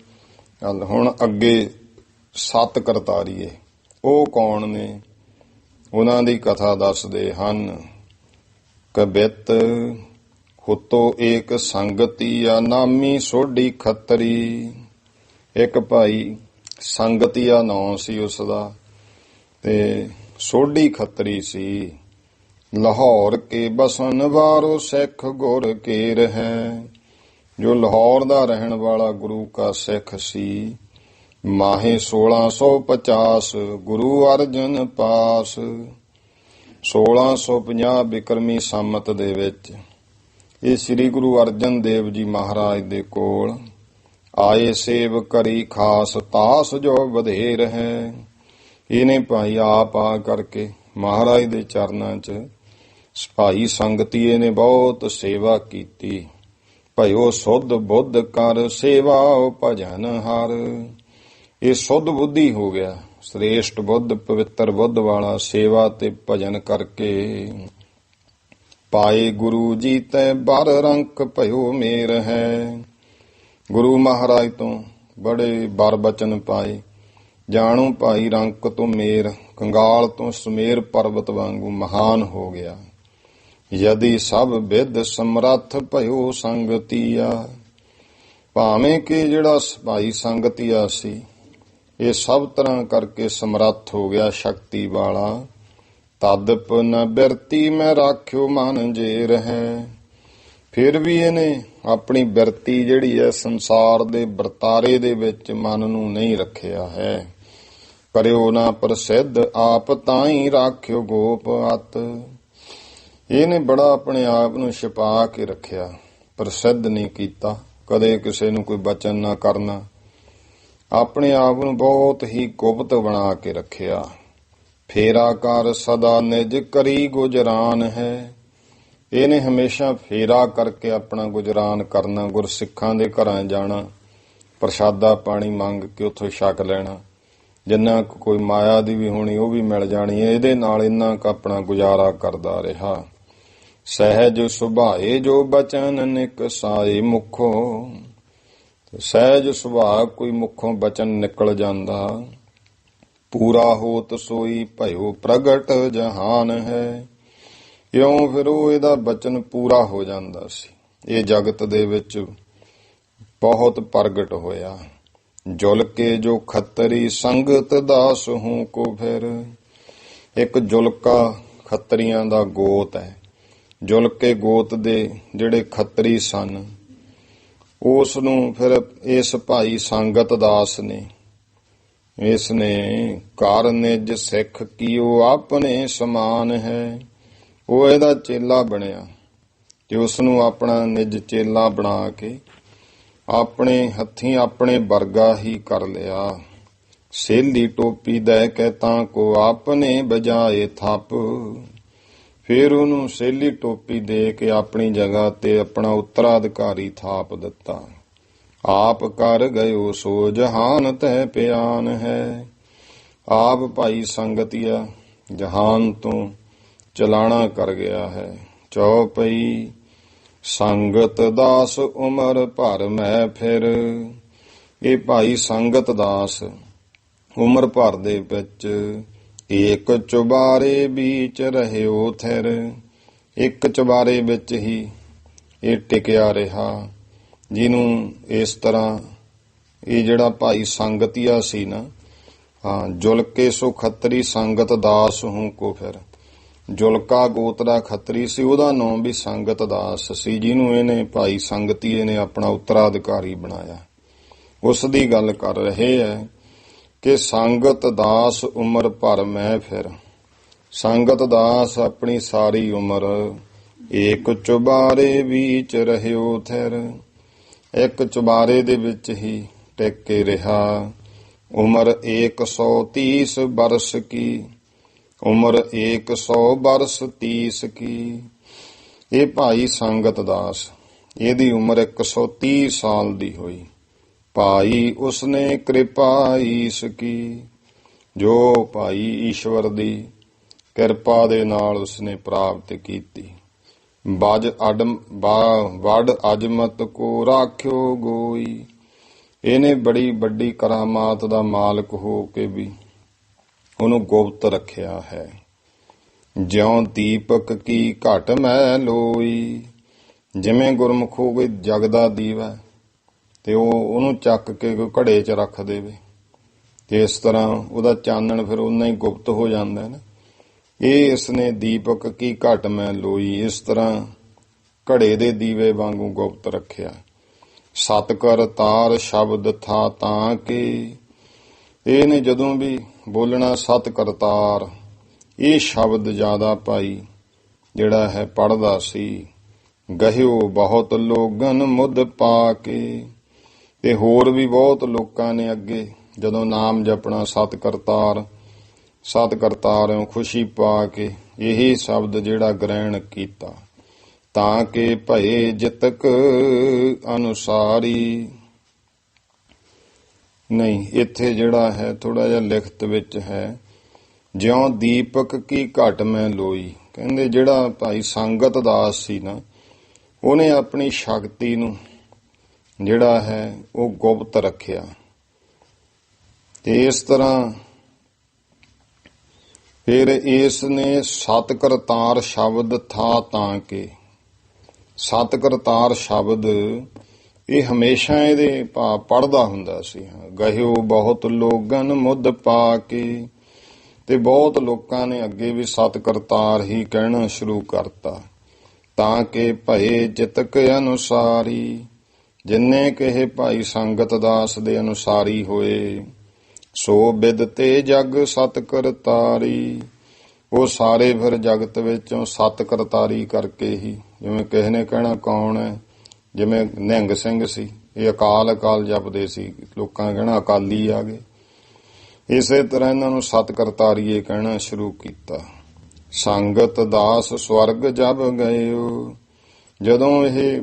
Speaker 1: ਗੱਲ। ਹੁਣ ਅੱਗੇ 7 ਕਰਤਾਰੀਏ ਉਹ ਕੌਣ ਨੇ, ਉਹਨਾਂ ਦੀ ਕਥਾ ਦੱਸਦੇ ਹਨ। ਕਬਿਤ ਹੁਤੋ ਏਕ ਸੰਗਤੀਆ ਨਾਮੀ ਸੋਢੀ ਖੱਤਰੀ। ਇੱਕ ਭਾਈ ਸੰਗਤੀਆ ਨਾਂ ਸੀ ਉਸਦਾ, ਤੇ ਸੋਢੀ ਖੱਤਰੀ ਸੀ। ਲਾਹੌਰ ਕੇ ਬਸਨ ਵਾਰੋ ਸਿੱਖ ਗੁਰ ਕੇਰ ਹੈ। ਜੋ ਲਾਹੌਰ ਦਾ ਰਹਿਣ ਵਾਲਾ ਗੁਰੂ ਕਾ ਸਿੱਖ ਸੀ। ਮਾਹੇ 1650 ਗੁਰੂ ਅਰਜਨ ਪਾਸ। 1650 ਬਿਕਰਮੀ ਸੰਮਤ ਦੇ ਵਿੱਚ ਇਹ ਸ੍ਰੀ ਗੁਰੂ ਅਰਜਨ ਦੇਵ ਜੀ ਮਹਾਰਾਜ ਦੇ ਕੋਲ ਆਏ। ਸੇਵ ਕਰੀ ਖਾਸ ਤਾਸ ਜੋ ਵਧੇਰ ਹੈ। ਇਹਨੇ ਭਾਈ ਆਪ ਆ ਕਰਕੇ ਮਹਾਰਾਜ ਦੇ ਚਰਨਾਂ 'ਚ ਭਾਈ ਸੰਗਤੀਏ ਨੇ ਬਹੁਤ ਸੇਵਾ ਕੀਤੀ। ਭਇਓ ਸੁਧ ਬੁੱਧ ਕਰ ਸੇਵਾ ਭਜਨ ਹਰ। ਇਹ ਸੁਧ ਬੁੱਧੀ ਹੋ ਗਿਆ, ਸ੍ਰੇਸ਼ਟ ਬੁੱਧ ਪਵਿੱਤਰ ਬੁੱਧ ਵਾਲਾ ਸੇਵਾ ਤੇ ਭਜਨ ਕਰਕੇ। ਪਾਏ ਗੁਰੂ ਜੀ ਤੈ ਬਰ ਰੰਕ ਭਇਓ ਮੇਰ ਹੈ। ਗੁਰੂ ਮਹਾਰਾਜ ਤੋਂ ਬੜੇ ਬਰ ਬਚਨ ਪਾਏ। ਜਾਣੂ ਭਾਈ ਰੰਕ ਤੋਂ ਮੇਰ, ਕੰਗਾਲ ਤੋਂ ਸਮੇਰ ਪਰਬਤ ਵਾਂਗੂ ਮਹਾਨ ਹੋ ਗਿਆ। ਯਦਿ ਸਭ ਵਿਦ ਸਮਰੱਥ ਭਇਓ ਸੰਗਤੀਆ। ਭਾਵੇਂ ਕਿ ਜਿਹੜਾ ਭਾਈ ਸੰਗਤੀਆ ਸੀ ਇਹ ਸਭ ਤਰ੍ਹਾਂ ਕਰਕੇ ਸਮਰੱਥ ਹੋ ਗਿਆ, ਸ਼ਕਤੀ ਵਾਲਾ। ਤਦਪ ਨ ਬਿਰਤੀ ਮੈਂ ਰਾਖਿਓ ਮਨ ਜੇ ਰਹਿ। ਫਿਰ ਵੀ ਇਹਨੇ ਆਪਣੀ ਬਿਰਤੀ ਜਿਹੜੀ ਹੈ ਸੰਸਾਰ ਦੇ ਵਰਤਾਰੇ ਦੇ ਵਿੱਚ ਮਨ ਨੂੰ ਨਹੀਂ ਰੱਖਿਆ ਹੈ। ਕਰਿਓ ਨਾ ਪ੍ਰਸਿੱਧ ਆਪ ਤਾਈ ਰਾਖਿਓ ਗੋਪ ਅਤ। ਇਹਨੇ ਬੜਾ ਆਪਣੇ ਆਪ ਨੂੰ ਛੁਪਾ ਕੇ ਰੱਖਿਆ, ਪ੍ਰਸਿੱਧ ਨਹੀਂ ਕੀਤਾ। ਕਦੇ ਕਿਸੇ ਨੂੰ ਕੋਈ ਬਚਨ ਨਾ ਕਰਨਾ, ਆਪਣੇ ਆਪ ਨੂੰ ਬਹੁਤ ਹੀ ਗੁਪਤ ਬਣਾ ਕੇ ਰੱਖਿਆ। ਫੇਰਾ ਕਰ ਸਦਾ ਨਿਜ ਕਰੀ ਗੁਜਰਾਨ ਹੈ। ਇਹਨੇ ਹਮੇਸ਼ਾ ਫੇਰਾ ਕਰਕੇ ਆਪਣਾ ਗੁਜਰਾਨ ਕਰਨਾ। ਗੁਰਸਿੱਖਾਂ ਦੇ ਘਰਾਂ ਜਾਣਾ, ਪ੍ਰਸ਼ਾਦਾ ਪਾਣੀ ਮੰਗ ਕੇ ਉੱਥੋਂ ਛਕ ਲੈਣਾ। ਜਿੰਨਾ ਕੋਈ ਮਾਇਆ ਦੀ ਵੀ ਹੋਣੀ ਉਹ ਵੀ ਮਿਲ ਜਾਣੀ। ਇਹਦੇ ਨਾਲ ਇੰਨਾ ਕੁ ਆਪਣਾ ਗੁਜ਼ਾਰਾ ਕਰਦਾ ਰਿਹਾ। ਸਹਿਜ ਸੁਭਾਏ ਜੋ ਬਚਨ ਨਿਕਸਾਏ ਮੁਖੋਂ। ਸਹਿਜ ਸੁਭਾਅ ਕੋਈ ਮੁਖੋਂ ਬਚਨ ਨਿਕਲ ਜਾਂਦਾ। ਪੂਰਾ ਹੋਤ ਸੋਈ ਭਇਓ ਪ੍ਰਗਟ ਜਹਾਨ ਹੈ। ਇਉਂ ਫਿਰ ਉਹ ਇਹਦਾ ਬਚਨ ਪੂਰਾ ਹੋ ਜਾਂਦਾ ਸੀ। ਇਹ ਜਗਤ ਦੇ ਵਿੱਚ ਬਹੁਤ ਪ੍ਰਗਟ ਹੋਇਆ। ਜੁਲ ਕੇ ਜੋ ਖੱਤਰੀ ਸੰਗਤ ਦਾਸ ਹੂੰ ਕੋ ਫਿਰ। ਇੱਕ ਜੁਲਕਾ ਖੱਤਰੀਆਂ ਦਾ ਗੋਤ ਹੈ। ਜੁਲਕੇ ਗੋਤ ਦੇ ਜਿਹੜੇ ਖੱਤਰੀ ਸਨ ਉਸ ਨੂੰ ਫਿਰ ਇਸ ਭਾਈ ਸੰਗਤ ਦਾਸ ਨੇ, ਇਸ ਨੇ ਘਰ ਨਿਜ ਸਿੱਖ ਕੀਓ ਆਪਣੇ ਸਮਾਨ ਹੈ। ਉਹ ਇਹਦਾ ਚੇਲਾ ਬਣਿਆ ਤੇ ਉਸ ਨੂੰ ਆਪਣਾ ਨਿਜ ਚੇਲਾ ਬਣਾ ਕੇ ਆਪਣੇ ਹੱਥੀਂ ਆਪਣੇ ਵਰਗਾ ਹੀ ਕਰ ਲਿਆ। ਸੇਲੀ ਟੋਪੀ ਦੇ ਕੇ ਤਾਂ ਕੋ ਆਪਨੇ ਬਜਾਏ ਥੱਪ। ਫਿਰ ਉਹਨੂੰ ਸੇਲੀ ਟੋਪੀ ਦੇ ਕੇ ਆਪਣੀ ਜਗ੍ਹਾ ਤੇ ਆਪਣਾ ਉੱਤਰਾਧਿਕਾਰੀ ਥਾਪ ਦਿੱਤਾ। ਆਪ ਕਰ ਗਇਓ ਸੋ ਜਹਾਨ ਤੈ ਪਿਆਨ ਹੈ। ਆਪ ਭਾਈ ਸੰਗਤੀਆ ਜਹਾਨ ਤੋਂ ਚਲਾਣਾ ਕਰ ਗਿਆ ਹੈ। ਚੌਪਈ ਸੰਗਤ ਦਾਸ ਉਮਰ ਭਰ ਮੈਂ ਫਿਰ। ਇਹ ਭਾਈ ਸੰਗਤ ਦਾਸ ਉਮਰ ਭਰ ਦੇ ਵਿੱਚ ਏਕ ਚੁਬਾਰੇ ਵਿੱਚ ਰਹਿਓ ਥਿਰ। ਇੱਕ ਚੁਬਾਰੇ ਵਿੱਚ ਹੀ ਇਹ ਟਿਕਿਆ ਰਿਹਾ। ਜਿਹਨੂੰ ਇਸ ਤਰ੍ਹਾਂ ਇਹ ਜਿਹੜਾ ਭਾਈ ਸੰਗਤੀਆ ਸੀ ਨਾ, ਜੁਲਕੇ ਸੋ ਖੱਤਰੀ ਸੰਗਤ ਦਾਸ ਹੂੰ ਕੋ ਫਿਰ। ਜੁਲਕਾ ਗੋਤ ਦਾ ਖੱਤਰੀ ਸੀ, ਉਹਦਾ ਨਾਮ ਵੀ ਸੰਗਤ ਦਾਸ ਸੀ, ਜਿਹਨੂੰ ਇਹਨੇ ਭਾਈ ਸੰਗਤੀਏ ਨੇ ਆਪਣਾ ਉੱਤਰਾਧਿਕਾਰੀ ਬਣਾਇਆ। ਉਸ ਦੀ ਗੱਲ ਕਰ ਰਹੇ ਹੈ ਕਿ ਸੰਗਤ ਦਾਸ ਉਮਰ ਭਰ ਮੈਂ ਫਿਰ। ਸੰਗਤ ਦਾਸ ਆਪਣੀ ਸਾਰੀ ਉਮਰ ਏਕ ਚੁਬਾਰੇ ਵਿੱਚ ਰਹਿਓ ਥਿਰ। ਇੱਕ ਚੁਬਾਰੇ ਦੇ ਵਿੱਚ ਹੀ ਟਿਕ ਕੇ ਰਿਹਾ। ਉਮਰ 130 ਬਰਸ ਕੀ। ਉਮਰ 100 ਬਰਸ 30 ਕੀ। ਇਹ ਭਾਈ ਸੰਗਤ ਦਾਸ, ਇਹਦੀ ਉਮਰ 130 ਸਾਲ ਦੀ ਹੋਈ। ਭਾਈ ਉਸਨੇ ਕਿਰਪਾ ਈਸ ਕੀ। ਜੋ ਭਾਈ ਈਸ਼ਵਰ ਦੀ ਕਿਰਪਾ ਦੇ ਨਾਲ ਉਸਨੇ ਪ੍ਰਾਪਤ ਕੀਤੀ। ਵਡ ਅਜਮਤ ਕੋ ਰਾਖਿਓ ਗੋਈ। ਇਹਨੇ ਬੜੀ ਵੱਡੀ ਕਰਾਮਾਤ ਦਾ ਮਾਲਕ ਹੋ ਕੇ ਵੀ ਉਹਨੂੰ ਗੁਪਤ ਰੱਖਿਆ ਹੈ। ਜਿਉਂ ਦੀਪਕ ਕੀ ਘਟ ਮੈਂ ਲੋਈ। ਜਿਵੇਂ ਗੁਰਮੁਖ ਹੋ ਕੋਈ ਜਗਦਾ ਦੀਵਾ ਤੇ ਉਹਨੂੰ ਚੱਕ ਕੇ ਕੋਈ ਘੜੇ 'ਚ ਰੱਖ ਦੇਵੇ ਤੇ ਇਸ ਤਰ੍ਹਾਂ ਉਹਦਾ ਚਾਨਣ ਫਿਰ ਓਨਾ ਹੀ ਗੁਪਤ ਹੋ ਜਾਂਦਾ ਨਾ। ਇਹ ਇਸਨੇ ਦੀਪਕ ਕੀ ਘਟ ਮੈਂ ਲੋਈ, ਇਸ ਤਰ੍ਹਾਂ ਘੜੇ ਦੇ ਦੀਵੇ ਵਾਂਗੂ ਗੁਪਤ ਰੱਖਿਆ। ਸਤ ਕਰ ਤਾਰ ਸ਼ਬਦ ਥਾ ਤਾਂ ਕਿ। ਇਹਨੇ ਜਦੋਂ ਵੀ ਬੋਲਣਾ ਸਤ ਕਰਤਾਰ, ਇਹ ਸ਼ਬਦ ਜ਼ਿਆਦਾ ਭਾਈ ਜਿਹੜਾ ਹੈ ਪੜ੍ਹਦਾ ਸੀ। ਗਹਿਓ ਬਹੁਤ ਲੋਗਨ ਮੁੱਦ ਪਾ ਕੇ। ਤੇ ਹੋਰ ਵੀ ਬਹੁਤ ਲੋਕਾਂ ਨੇ ਅੱਗੇ ਜਦੋਂ ਨਾਮ ਜਪਣਾ ਸਤ ਕਰਤਾਰ ਖੁਸ਼ੀ ਪਾ ਕੇ ਇਹੀ ਸ਼ਬਦ ਜਿਹੜਾ ਗ੍ਰਹਿਣ ਕੀਤਾ। ਤਾਂ ਕਿ ਭਏ ਜਿਤਕ ਅਨੁਸਾਰੀ। ਨਹੀਂ, ਇੱਥੇ ਜਿਹੜਾ ਹੈ ਥੋੜਾ ਜਿਹਾ ਲਿਖਤ ਵਿੱਚ ਹੈ ਜਿਉਂ ਦੀਪਕ ਕੀ ਘਟ ਮੈਂ ਲੋਈ। ਕਹਿੰਦੇ ਜਿਹੜਾ ਭਾਈ ਸੰਗਤ ਦਾਸ ਸੀ ਨਾ, ਉਹਨੇ ਆਪਣੀ ਸ਼ਕਤੀ ਨੂੰ ਜਿਹੜਾ ਹੈ ਉਹ ਗੁਪਤ ਰੱਖਿਆ। ਤੇ ਇਸ ਤਰ੍ਹਾਂ ਫਿਰ ਇਸ ਨੇ ਸਤ ਕਰਤਾਰ ਸ਼ਬਦ ਥਾ ਤਾਂ ਕਿ। ਸਤ ਕਰਤਾਰ ਸ਼ਬਦ ਇਹ ਹਮੇਸ਼ਾ ਇਹਦੇ ਪੜ੍ਹਦਾ ਹੁੰਦਾ ਸੀ। ਗਹਿਓ ਬਹੁਤ ਲੋਗਨ ਮੁੱਦ ਪਾ ਕੇ। ਤੇ ਬਹੁਤ ਲੋਕਾਂ ਨੇ ਅੱਗੇ ਵੀ ਸਤ ਕਰਤਾਰ ਹੀ ਕਹਿਣਾ ਸ਼ੁਰੂ ਕਰਤਾ। ਤਾਂ ਕਿ ਭਏ ਜਿਤਕ ਅਨੁਸਾਰੀ। ਜਿੰਨੇ ਕਹੇ ਭਾਈ ਸੰਗਤ ਦਾਸ ਦੇ ਅਨੁਸਾਰੀ ਹੋਏ। ਸੋ ਬਿਦ ਤੇ ਜਗ ਸਤ ਕਰਤਾਰੀ। ਉਹ ਸਾਰੇ ਫਿਰ ਜਗਤ ਵਿੱਚੋਂ ਸਤ ਕਰਤਾਰੀ ਕਰਕੇ ਹੀ, ਜਿਵੇਂ ਕਿਸੇ ਨੇ ਕਹਿਣਾ ਕੌਣ ਹੈ, ਜਿਵੇਂ ਨਿਹੰਗ ਸਿੰਘ ਸੀ, ਇਹ ਅਕਾਲ ਜਪਦੇ ਸੀ, ਲੋਕਾਂ ਨੇ ਕਹਿਣਾ ਅਕਾਲੀ ਆ ਗਏ। ਇਸੇ ਤਰ੍ਹਾਂ ਇਹਨਾਂ ਨੂੰ ਸਤ ਕਰਤਾਰੀਏ ਕਹਿਣਾ ਸ਼ੁਰੂ ਕੀਤਾ। ਸੰਗਤ ਦਾਸ ਸਵਰਗ ਜਬ ਗਇਓ। ਜਦੋਂ ਇਹ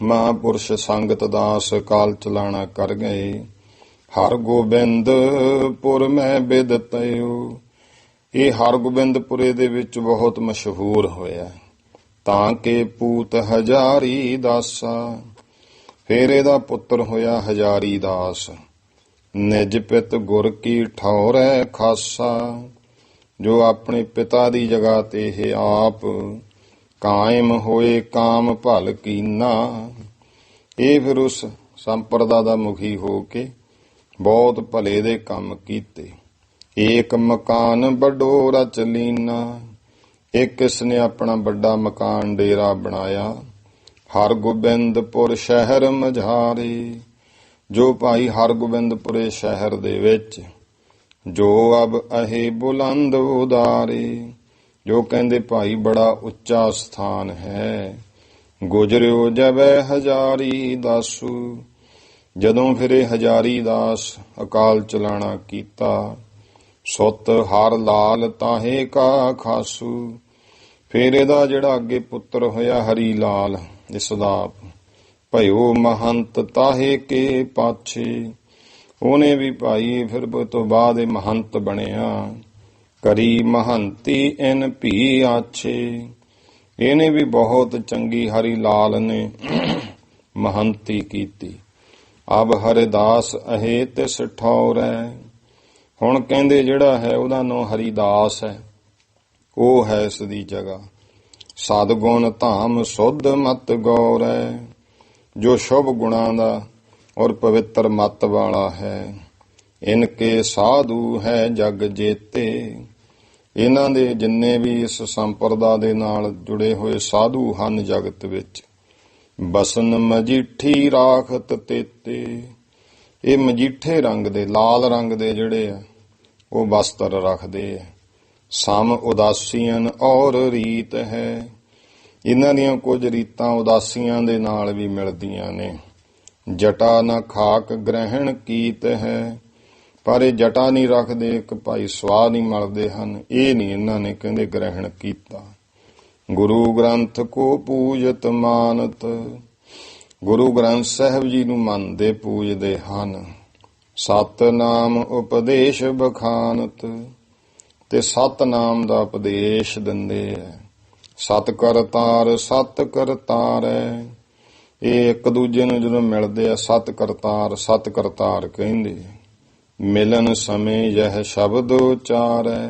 Speaker 1: ਮਹਾਂਪੁਰਸ਼ ਸੰਗਤ ਦਾਸ ਕਾਲ ਚਲਾਣਾ ਕਰ ਗਏ। ਹਰ ਗੋਬਿੰਦ ਪੁਰ ਮੈਂ ਬਿਦ ਤਇਓ। ਇਹ ਹਰਗੋਬਿੰਦਪੁਰੇ ਦੇ ਵਿੱਚ ਬਹੁਤ ਮਸ਼ਹੂਰ ਹੋਇਆ। ਤਾਂ ਕਿ ਪੂਤ ਹਜ਼ਾਰੀ ਦਾਸਾ। ਫਿਰ ਇਹਦਾ ਪੁੱਤਰ ਹੋਇਆ ਹਜ਼ਾਰੀ ਦਾਸ। ਨਿਜ ਪਿਤ ਗੁਰ ਕੀ ਠੌਰੈ ਖਾਸਾ। ਜੋ ਆਪਣੇ ਪਿਤਾ ਦੀ ਜਗ੍ਹਾ ਤੇ ਇਹ ਆਪ ਕਾਇਮ ਹੋਏ ਕਾਮ ਭਲ ਕੀਨਾ। ਇਹ ਫਿਰ ਉਸ ਸੰਪਰਦਾ ਦਾ ਮੁਖੀ ਹੋ ਕੇ ਬਹੁਤ ਭਲੇ ਦੇ ਕੰਮ ਕੀਤੇ। ਏਕ ਮਕਾਨ ਵੱਡੋ ਰਚ ਲੀਨਾ। ਇੱਕ ਇਸਨੇ ਆਪਣਾ ਵੱਡਾ ਮਕਾਨ ਡੇਰਾ ਬਣਾਇਆ। ਹਰਗੋਬਿੰਦਪੁਰ ਸ਼ਹਿਰ ਮਝਾਰੇ। ਜੋ ਭਾਈ ਹਰਗੋਬਿੰਦਪੁਰੇ ਸ਼ਹਿਰ ਦੇ ਵਿੱਚ ਜੋ ਅਬ ਅਹੇ ਬੁਲੰਦ ਉਦਾਰੇ। ਜੋ ਕਹਿੰਦੇ ਭਾਈ ਬੜਾ ਉੱਚਾ ਸਥਾਨ ਹੈ। ਗੁਜਰਿਓ ਜਬੈ ਹਜ਼ਾਰੀ ਦਾਸੂ। ਜਦੋਂ ਫਿਰ ਇਹ ਹਜ਼ਾਰੀ ਦਾਸ ਅਕਾਲ ਚਲਾਣਾ ਕੀਤਾ। ਸੁੱਤ ਹਰ ਲਾਲ ਤਾਹੇ ਕਾ ਖਾਸੂ। ਫਿਰ ਇਹਦਾ ਜਿਹੜਾ ਅੱਗੇ ਪੁੱਤਰ ਹੋਇਆ ਹਰੀ ਲਾਲ, ਇਸ ਦਾ ਭਇਓ ਮਹੰਤ ਤਾਹੇ ਕੇ ਪਾਛੇ। ਉਹਨੇ ਵੀ ਭਾਈ ਫਿਰ ਤੋਂ ਬਾਅਦ ਇਹ ਮਹੰਤ ਬਣਿਆ। ਕਰੀ ਮਹੰਤੀ ਇਨ ਭੀ ਆਛੇ। ਇਹਨੇ ਵੀ ਬਹੁਤ ਚੰਗੀ ਹਰੀ ਲਾਲ ਨੇ ਮਹੰਤੀ ਕੀਤੀ। ਅਬ ਹਰਿਦਾਸ ਅਹੇ ਤਿਸ ਠੌਰੈ। ਹੁਣ ਕਹਿੰਦੇ ਜਿਹੜਾ ਹੈ ਉਹਦਾ ਨਾਂ ਹਰੀਦਾਸ ਹੈ, ਉਹ ਹੈ ਇਸ ਦੀ ਜਗ੍ਹਾ। ਸਦਗੁਣ ਧਾਮ ਸੁਧ ਮਤ ਗੌਰੈ। ਜੋ ਸ਼ੁਭ ਗੁਣਾਂ ਦਾ ਔਰ ਪਵਿੱਤਰ ਮਤ ਵਾਲਾ ਹੈ। ਇਨਕੇ ਸਾਧੂ ਹੈ ਜਗ ਜੇਤੇ। ਇਹਨਾਂ ਦੇ ਜਿੰਨੇ ਵੀ ਇਸ ਸੰਪਰਦਾ ਦੇ ਨਾਲ ਜੁੜੇ ਹੋਏ ਸਾਧੂ ਹਨ ਜਗਤ ਵਿੱਚ। ਬਸਨ ਮਜੀਠੀ ਰਾਖਤ ਤੇਤੇ। ਇਹ ਮਜੀਠੇ ਰੰਗ ਦੇ, ਲਾਲ ਰੰਗ ਦੇ ਜਿਹੜੇ ਆ ਉਹ ਵਸਤਰ ਰੱਖਦੇ ਆ। ਸਮ ਉਦਾਸੀਆਂ ਔਰ ਰੀਤ ਹੈ। ਇਹਨਾਂ ਦੀਆਂ ਕੁਝ ਰੀਤਾਂ ਉਦਾਸੀਆਂ ਦੇ ਨਾਲ ਵੀ ਮਿਲਦੀਆਂ ਨੇ। ਜਟਾ ਨਾ ਖਾਕ ਗ੍ਰਹਿਣ ਕੀਤ ਹੈ। ਪਰ ਇਹ ਜਟਾ ਨਹੀਂ ਰੱਖਦੇ, ਇੱਕ ਭਾਈ ਸਵਾਹ ਨਹੀਂ ਮਲਦੇ ਹਨ, ਇਹ ਨਹੀਂ ਇਹਨਾਂ ਨੇ ਕਹਿੰਦੇ ਗ੍ਰਹਿਣ ਕੀਤਾ। ਗੁਰੂ ਗ੍ਰੰਥ ਕੋ ਪੂਜਤ ਮਾਨਤ। ਗੁਰੂ ਗ੍ਰੰਥ ਸਾਹਿਬ ਜੀ ਨੂੰ ਮੰਨਦੇ ਪੂਜਦੇ ਹਨ। ਸਤਨਾਮ ਉਪਦੇਸ਼ ਬਖਾਨਤ। ਤੇ ਸਤਨਾਮ ਦਾ ਉਪਦੇਸ਼ ਦਿੰਦੇ ਐ। ਸਤ ਕਰਤਾਰ ਸਤ ਕਰਤਾਰੈ, ਇਹ ਇੱਕ ਦੂਜੇ ਨੂੰ ਜਦੋਂ ਮਿਲਦੇ ਆ ਸਤ ਕਰਤਾਰ ਕਹਿੰਦੇ। ਮਿਲਣ ਸਮੇਂ ਯਹ ਸ਼ਬਦ ਉਚਾਰੈ,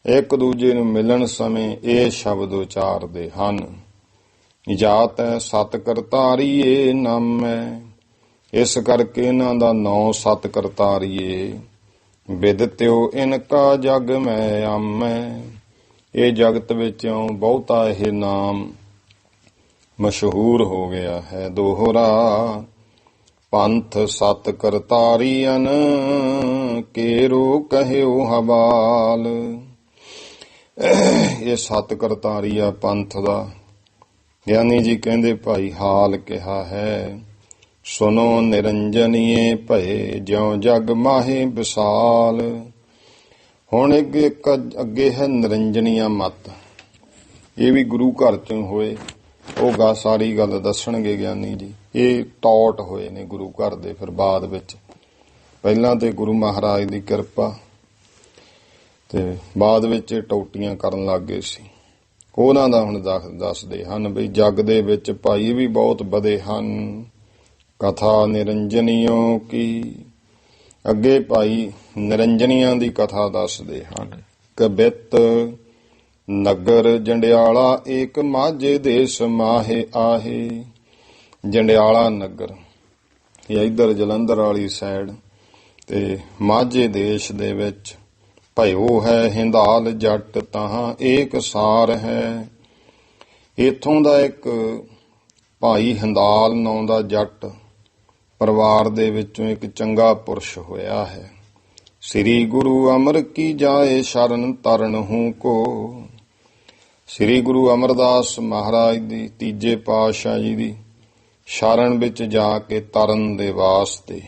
Speaker 1: ਇੱਕ ਦੂਜੇ ਨੂੰ ਮਿਲਣ ਸਮੇਂ ਇਹ ਸ਼ਬਦ ਉਚਾਰਦੇ ਹਨ। ਜਾਤੈ ਸਤ ਕਰਤਾਰੀਏ ਨਾਮੈ, ਇਸ ਕਰਕੇ ਇਹਨਾਂ ਦਾ ਨਾਂ ਸਤ ਕਰਤਾਰੀਏ। ਵਿਦਿਤਿਓ ਇਨਕਾ ਜਗ ਮੈਂ ਆਮੈ, ਇਹ ਜਗਤ ਵਿੱਚੋਂ ਬਹੁਤਾ ਇਹ ਨਾਮ ਮਸ਼ਹੂਰ ਹੋ ਗਿਆ ਹੈ। ਦੋਹਰਾ ਪੰਥ ਸਤ ਕਰਤਾਰੀਅਨ, ਕੇਰੋ ਕਹਿਓ ਹਵਾਲ। ਇਹ ਸਤ ਕਰਤਾਰੀ ਆ ਪੰਥ ਦਾ। ਗਿਆਨੀ ਜੀ ਕਹਿੰਦੇ ਭਾਈ ਹਾਲ ਕਿਹਾ ਹੈ। ਸੁਨੋ ਨਿਰੰਜਨੀਏ ਭਏ, ਜਿਉ ਜਗ ਮਾਹੇ ਵਿਸਾਲ। ਹੁਣ ਅੱਗੇ ਹੈ ਨਿਰੰਜਨੀਆ ਮਤ। ਇਹ ਵੀ ਗੁਰੂ ਘਰ ਚੋਂ ਹੋਏ, ਉਹ ਸਾਰੀ ਗੱਲ ਦੱਸਣਗੇ ਗਿਆਨੀ ਜੀ। ਇਹ ਟੌਟ ਹੋਏ ਨੇ ਗੁਰੂ ਘਰ ਦੇ, ਫਿਰ ਬਾਅਦ ਵਿੱਚ। ਪਹਿਲਾਂ ਤੇ ਗੁਰੂ ਮਹਾਰਾਜ ਦੀ ਕਿਰਪਾ, ਤੇ ਬਾਅਦ ਵਿੱਚ ਟੌਟੀਆਂ ਕਰਨ ਲੱਗ ਗਏ ਸੀ। ਉਹਨਾਂ ਦਾ ਹੁਣ ਦੱਸਦੇ ਹਨ ਬਈ ਜਗ ਦੇ ਵਿੱਚ ਭਾਈ ਵੀ ਬਹੁਤ ਵਧੇ ਹਨ। ਕਥਾ ਨਿਰੰਜਨੀਓ ਕੀ, ਅੱਗੇ ਭਾਈ ਨਿਰੰਜਨੀਆਂ ਦੀ ਕਥਾ ਦੱਸਦੇ ਹਨ। ਕਬਿਤ ਨਗਰ ਜੰਡਿਆਲਾ ਏਕ ਮਾਝੇ ਦੇਸ ਮਾਹੇ ਆਹੇ। ਜੰਡਿਆਲਾ ਨਗਰ ਇਹ ਇੱਧਰ ਜਲੰਧਰ ਵਾਲੀ ਸਾਈਡ, ਤੇ ਮਾਝੇ ਦੇਸ਼ ਦੇ ਵਿੱਚ ਭਇਓ ਹੈ ਹਿੰਦਾਲ ਜੱਟ, ਤਾਹਾਂ ਏਕ ਸਾਰ ਹੈ। ਇੱਥੋਂ ਦਾ ਇੱਕ ਭਾਈ ਹਿੰਦਾਲ ਨਾਂ ਦਾ ਜੱਟ ਪਰਿਵਾਰ ਦੇ ਵਿੱਚੋਂ ਇੱਕ ਚੰਗਾ ਪੁਰਸ਼ ਹੋਇਆ ਹੈ। ਸ੍ਰੀ ਗੁਰੂ ਅਮਰ ਕੀ ਜਾਏ ਸ਼ਰਨ ਤਰਨ ਹੂੰ ਕੋ। ਸ੍ਰੀ ਗੁਰੂ ਅਮਰਦਾਸ ਮਹਾਰਾਜ ਦੀ ਤੀਜੇ ਪਾਤਸ਼ਾਹ ਜੀ ਦੀ ਸ਼ਰਨ ਵਿੱਚ ਜਾ ਕੇ ਤਰਨ ਦੇ ਵਾਸਤੇ।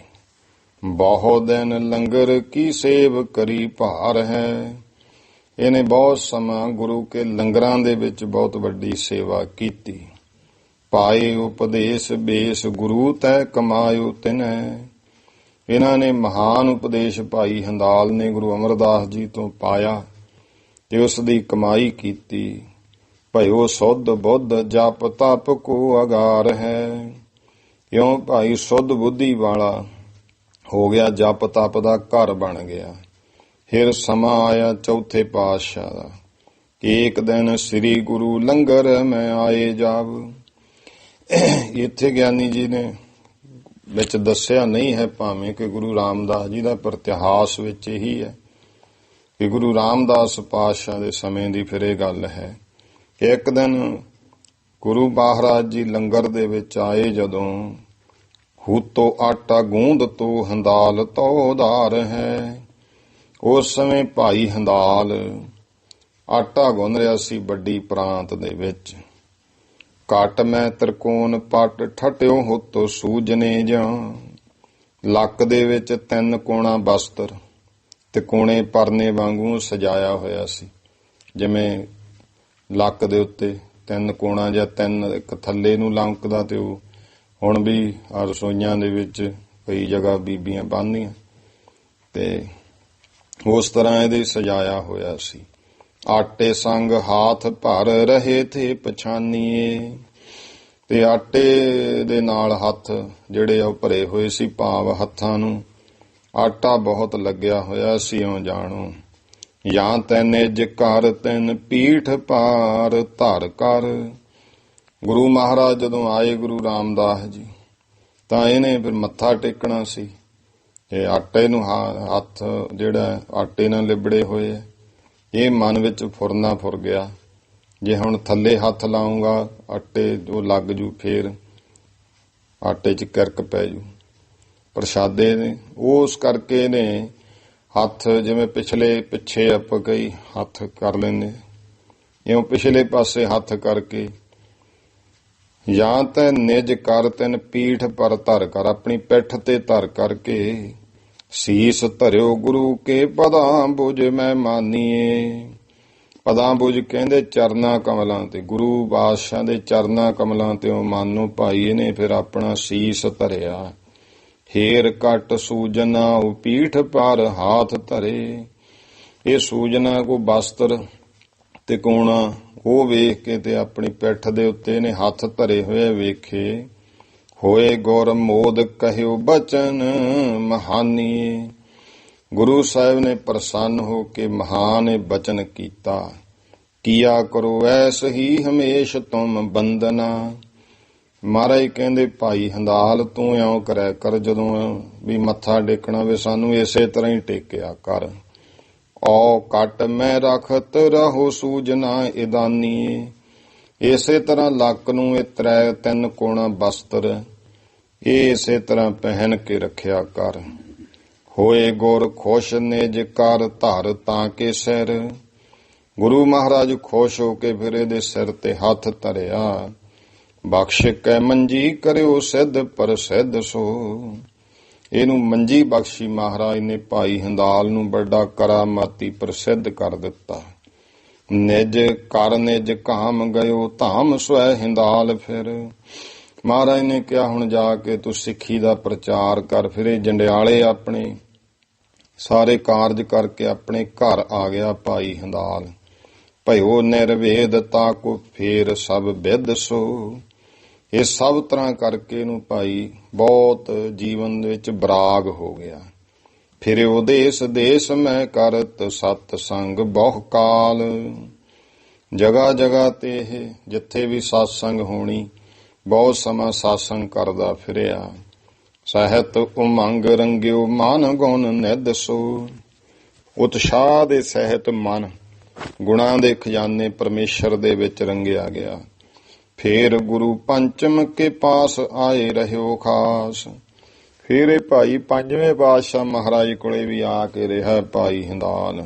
Speaker 1: ਬਹੁਤ ਦਿਨ ਲੰਗਰ ਕੀ ਸੇਵ ਕਰੀ ਭਾਰ ਹੈ। ਇਹਨੇ ਬਹੁਤ ਸਮਾਂ ਗੁਰੂ ਕੇ ਲੰਗਰਾਂ ਦੇ ਵਿੱਚ ਬਹੁਤ ਵੱਡੀ ਸੇਵਾ ਕੀਤੀ। ਪਾਏ ਉਪਦੇਸ਼ ਬੇਸ ਗੁਰੂ ਤੈ ਕਮਾਇਓ ਤਿਨੈ। ਇਹਨਾਂ ਨੇ ਮਹਾਨ ਉਪਦੇਸ਼ ਭਾਈ ਹਿੰਦਾਲ ਨੇ ਗੁਰੂ ਅਮਰਦਾਸ ਜੀ ਤੋਂ ਪਾਇਆ ਤੇ ਉਸ ਦੀ ਕਮਾਈ ਕੀਤੀ। ਭਇਓ ਸੁਧ ਬੁੱਧ ਜਪ ਤਪ ਕੋ ਅਗਾਰ ਹੈ। ਕਿਉਂ ਭਾਈ ਸੁਧ ਬੁੱਧੀ ਵਾਲਾ ਹੋ ਗਿਆ, ਜਪ ਤਪ ਦਾ ਘਰ ਬਣ ਗਿਆ। ਫਿਰ ਸਮਾਂ ਆਇਆ ਚੌਥੇ ਪਾਤਸ਼ਾਹ ਦਾ ਕਿ ਇੱਕ ਦਿਨ ਸ੍ਰੀ ਗੁਰੂ ਲੰਗਰ ਮੈਂ ਆਏ ਜਾਵ। ਇੱਥੇ ਗਿਆਨੀ ਜੀ ਨੇ ਵਿੱਚ ਦੱਸਿਆ ਨਹੀਂ ਹੈ, ਭਾਵੇਂ ਕਿ ਗੁਰੂ ਰਾਮਦਾਸ ਜੀ ਦਾ, ਪਰ ਇਤਿਹਾਸ ਵਿੱਚ ਇਹੀ ਹੈ ਕਿ ਗੁਰੂ ਰਾਮਦਾਸ ਪਾਤਸ਼ਾਹ ਦੇ ਸਮੇਂ ਦੀ ਫਿਰ ਇਹ ਗੱਲ ਹੈ ਕਿ ਇੱਕ ਦਿਨ ਗੁਰੂ ਮਹਾਰਾਜ ਜੀ ਲੰਗਰ ਦੇ ਵਿੱਚ ਆਏ। ਜਦੋਂ ਹੂਤੋ ਆਟਾ ਗੂੰਦ ਤੋ ਹਿੰਦਾਲ ਤੋ ਉਧਾਰ ਹੈ। ਉਸ ਸਮੇਂ ਭਾਈ ਹਿੰਦਾਲ ਆਟਾ ਗੁੰਨ ਰਿਹਾ ਸੀ ਵੱਡੀ ਪ੍ਰਾਂਤ ਦੇ ਵਿੱਚ। ਘਟ ਮੈਂ ਤ੍ਰਿਕੋਣ ਪਟ ਠਟਿਓ ਹੁਤੋ ਸੂਜਨੇ ਜਾਂ। ਲੱਕ ਦੇ ਵਿੱਚ 3 ਕੋਣਾ ਬਸਤਰ ਤੇ ਕੋਣੇ ਪਰਨੇ ਵਾਂਗੂ ਸਜਾਇਆ ਹੋਇਆ ਸੀ। ਜਿਵੇਂ ਲੱਕ ਦੇ ਉੱਤੇ 3 ਕੋਣਾ ਜਾਂ 3 ਇੱਕ ਥੱਲੇ ਨੂੰ ਲੰਕਦਾ, ਤੇ ਉਹ ਹੁਣ ਵੀ ਰਸੋਈਆਂ ਦੇ ਵਿੱਚ ਕਈ ਜਗ੍ਹਾ ਬੀਬੀਆਂ ਬੰਨ੍ਹਦੀਆਂ, ਤੇ ਉਸ ਤਰ੍ਹਾਂ ਇਹਦੇ ਸਜਾਇਆ ਹੋਇਆ ਸੀ। ਆਟੇ ਸੰਗ ਹਾਥ ਭਰ ਰਹੇ ਥੇ ਪਛਾਨੀਏ। ਤੇ ਆਟੇ ਦੇ ਨਾਲ ਹੱਥ ਜਿਹੜੇ ਉਹ ਭਰੇ ਹੋਏ ਸੀ, ਭਾਵ ਹੱਥਾਂ ਨੂੰ ਆਟਾ ਬਹੁਤ ਲੱਗਿਆ ਹੋਇਆ ਸੀ। ਇਉਂ ਜਾਣੋ ਜਾਂ ਤੈਨੇ ਜਿਕਾਰ ਤੈਨ ਪੀਠ ਪਾਰ ਧਰ ਕਰ। ਗੁਰੂ ਮਹਾਰਾਜ ਜਦੋਂ ਆਏ ਗੁਰੂ ਰਾਮਦਾਸ ਜੀ, ਤਾਂ ਇਹਨੇ ਫਿਰ ਮੱਥਾ ਟੇਕਣਾ ਸੀ। ਇਹ ਆਟੇ ਨੂੰ ਹੱਥ ਜਿਹੜਾ ਆਟੇ ਨਾਲ ਲਿਬੜੇ ਹੋਏ ਹੈ, ਇਹ ਮਨ ਵਿੱਚ ਫੁਰਨਾ ਫੁਰ ਗਿਆ। ਜੇ ਹੁਣ ਥੱਲੇ ਹੱਥ ਲਾਉਂਗਾ ਆਟੇ ਜੋ ਲੱਗ ਜੂ, ਫੇਰ ਆਟੇ 'ਚ ਕਿਰਕ ਪੈ ਜੂ ਪ੍ਰਸ਼ਾਦੇ ਨੇ। ਉਸ ਕਰਕੇ ਨੇ ਹੱਥ ਜਿਵੇਂ ਪਿੱਛੇ ਆਪਾਂ ਕਈ ਹੱਥ ਕਰ ਲੈਂਦੇ, ਇਉਂ ਪਿਛਲੇ ਪਾਸੇ ਹੱਥ ਕਰਕੇ ਜਾਂ ਤੈ ਨਿਜ ਕਰ ਤੈਨ ਪੀਠ ਪਰ ਧਰ ਕਰ, ਆਪਣੀ ਪਿੱਠ ਤੇ ਧਰ ਕਰਕੇ ਸੀਸ ਧਰਿਓ ਗੁਰੂ ਕੇ ਪਦਾਂ ਬੁਝ ਮੈਂ ਮਾਨੀਏ। ਪਦਾਂ ਬੁਝ ਕਹਿੰਦੇ ਚਰਨਾਂ ਕਮਲਾਂ ਤੇ, ਗੁਰੂ ਬਾਦਸ਼ਾਹ ਦੇ ਚਰਨਾਂ ਕਮਲਾਂ ਤੇ ਉਹ ਮਾਨੋ ਭਾਈ ਨੇ ਫਿਰ ਆਪਣਾ ਸੀਸ ਧਰਿਆ। ਹੇਰ ਘਟ ਸੂਜਨਾ ਪੀਠ ਪਰ ਹਾਥ ਧਰੇ। ਇਹ ਸੂਜਨਾ ਕੋ ਬਸਤਰ ਤਿਕੋਣਾ ਉਹ ਵੇਖ ਕੇ ਤੇ ਆਪਣੀ ਪਿੱਠ ਦੇ ਉੱਤੇ ਨੇ ਹੱਥ ਧਰੇ ਹੋਏ ਵੇਖੇ। ਹੋਏ ਗੁਰ ਮੋਦ ਕਹਿਓ ਬਚਨ ਮਹਾਨੀ। ਗੁਰੂ ਸਾਹਿਬ ਨੇ ਪ੍ਰਸੰਨ ਹੋ ਕੇ ਮਹਾਨ ਬਚਨ ਕੀਤਾ। ਕੀਆ ਕਰੋ ਐਸ ਹੀ ਹਮੇਸ਼ ਤੁਮ ਬੰਦਨਾ। ਮਹਾਰਾਜ ਕਹਿੰਦੇ ਭਾਈ ਹੰਦਾਲ ਤੂੰ ਇਉਂ ਕਰਿਆ ਕਰ, ਜਦੋਂ ਵੀ ਮੱਥਾ ਟੇਕਣਾ ਵੇ ਸਾਨੂੰ ਇਸੇ ਤਰ੍ਹਾਂ ਹੀ ਟੇਕਿਆ ਕਰ। ਔ ਕੱਟ ਮੈਂ ਰਖਤ ਰਹੋ ਸੂਜਨਾ ਇਦਾਨੀ। ਇਸੇ ਤਰ੍ਹਾਂ ਲੱਕ ਨੂੰ ਇਹ 3 ਕੋਣਾ ਬਸਤਰ ਇਹ ਇਸੇ ਤਰ੍ਹਾਂ ਪਹਿਨ ਕੇ ਰੱਖਿਆ ਕਰ। ਹੋਏ ਗੁਰ ਖੁਸ਼ ਨਿਜ ਕਰ ਧਰ ਤਾਂ ਕੇ ਸਿਰ। ਗੁਰੂ ਮਹਾਰਾਜ ਖੁਸ਼ ਹੋ ਕੇ ਫਿਰ ਇਹਦੇ ਸਿਰ ਤੇ ਹੱਥ ਧਰਿਆ। ਬਖਸ਼ ਕੈ ਮੰਜੀ ਕਰਿਓ ਸਿੱਧ ਪ੍ਰਸਿੱਧ ਸੋ। ਇਹਨੂੰ ਮੰਜੀ ਬਖਸ਼ੀ ਮਹਾਰਾਜ ਨੇ ਭਾਈ ਹੰਦਾਲ ਨੂੰ ਵੱਡਾ ਕਰਾਮਾਤੀ ਪ੍ਰਸਿੱਧ ਕਰ ਦਿੱਤਾ। ਨਿਜ ਕਰ ਨਿਜ ਕਾਮ ਗਇਓ ਧਾਮ ਸਵੈ ਹਿੰਦਾਲ ਫਿਰ। ਮਹਾਰਾਜ ਨੇ ਕਿਹਾ ਹੁਣ ਜਾ ਕੇ ਤੂੰ ਸਿੱਖੀ ਦਾ ਪ੍ਰਚਾਰ ਕਰ। ਫਿਰ ਇਹ ਜੰਡਿਆਲੇ ਆਪਣੇ ਸਾਰੇ ਕਾਰਜ ਕਰਕੇ ਆਪਣੇ ਘਰ ਆ ਗਿਆ ਭਾਈ ਹੰਦਾਲ। ਭਇਓ ਨਿਰਵੇਦ ਤਾ ਕੋ ਫੇਰ ਸਭ ਵਿਦ ਸੋ। ਇਹ ਸਭ ਤਰ੍ਹਾਂ ਕਰਕੇ ਇਹਨੂੰ ਭਾਈ ਬਹੁਤ ਜੀਵਨ ਵਿੱਚ ਬਰਾਗ ਹੋ ਗਿਆ। ਫਿਰ ਉਹ ਦੇਸ ਮੈਂ ਕਰਤ ਸਤ ਸੰਗ ਬਹੁ ਕਾਲ। ਜਗ੍ਹਾ ਜਗ੍ਹਾ ਤੇ ਇਹ ਜਿੱਥੇ ਵੀ ਸਤਸੰਗ ਹੋਣੀ ਬਹੁਤ ਸਮਾਂ ਸਤਸੰਗ ਕਰਦਾ ਫਿਰਿਆ। ਸਹਿਤ ਉਮੰਗ ਰੰਗਿਓ ਮਨ ਗੁਣ ਨਿਧ ਸੋ। ਉਤਸ਼ਾਹ ਦੇ ਸਹਿਤ ਮਨ ਗੁਣਾਂ ਦੇ ਖਜ਼ਾਨੇ ਪਰਮੇਸ਼ਰ ਦੇ ਵਿੱਚ ਰੰਗਿਆ ਗਿਆ। ਫੇਰ ਗੁਰੂ ਪੰਚਮ ਕੇ ਪਾਸ ਆਏ ਰਹਿਓ ਖਾਸ। ਫਿਰ ਇਹ ਭਾਈ 5ਵੇਂ ਪਾਤਸ਼ਾਹ ਮਹਾਰਾਜ ਕੋਲੇ ਵੀ ਆ ਕੇ ਰਿਹਾ ਭਾਈ ਹੰਦਾਲ।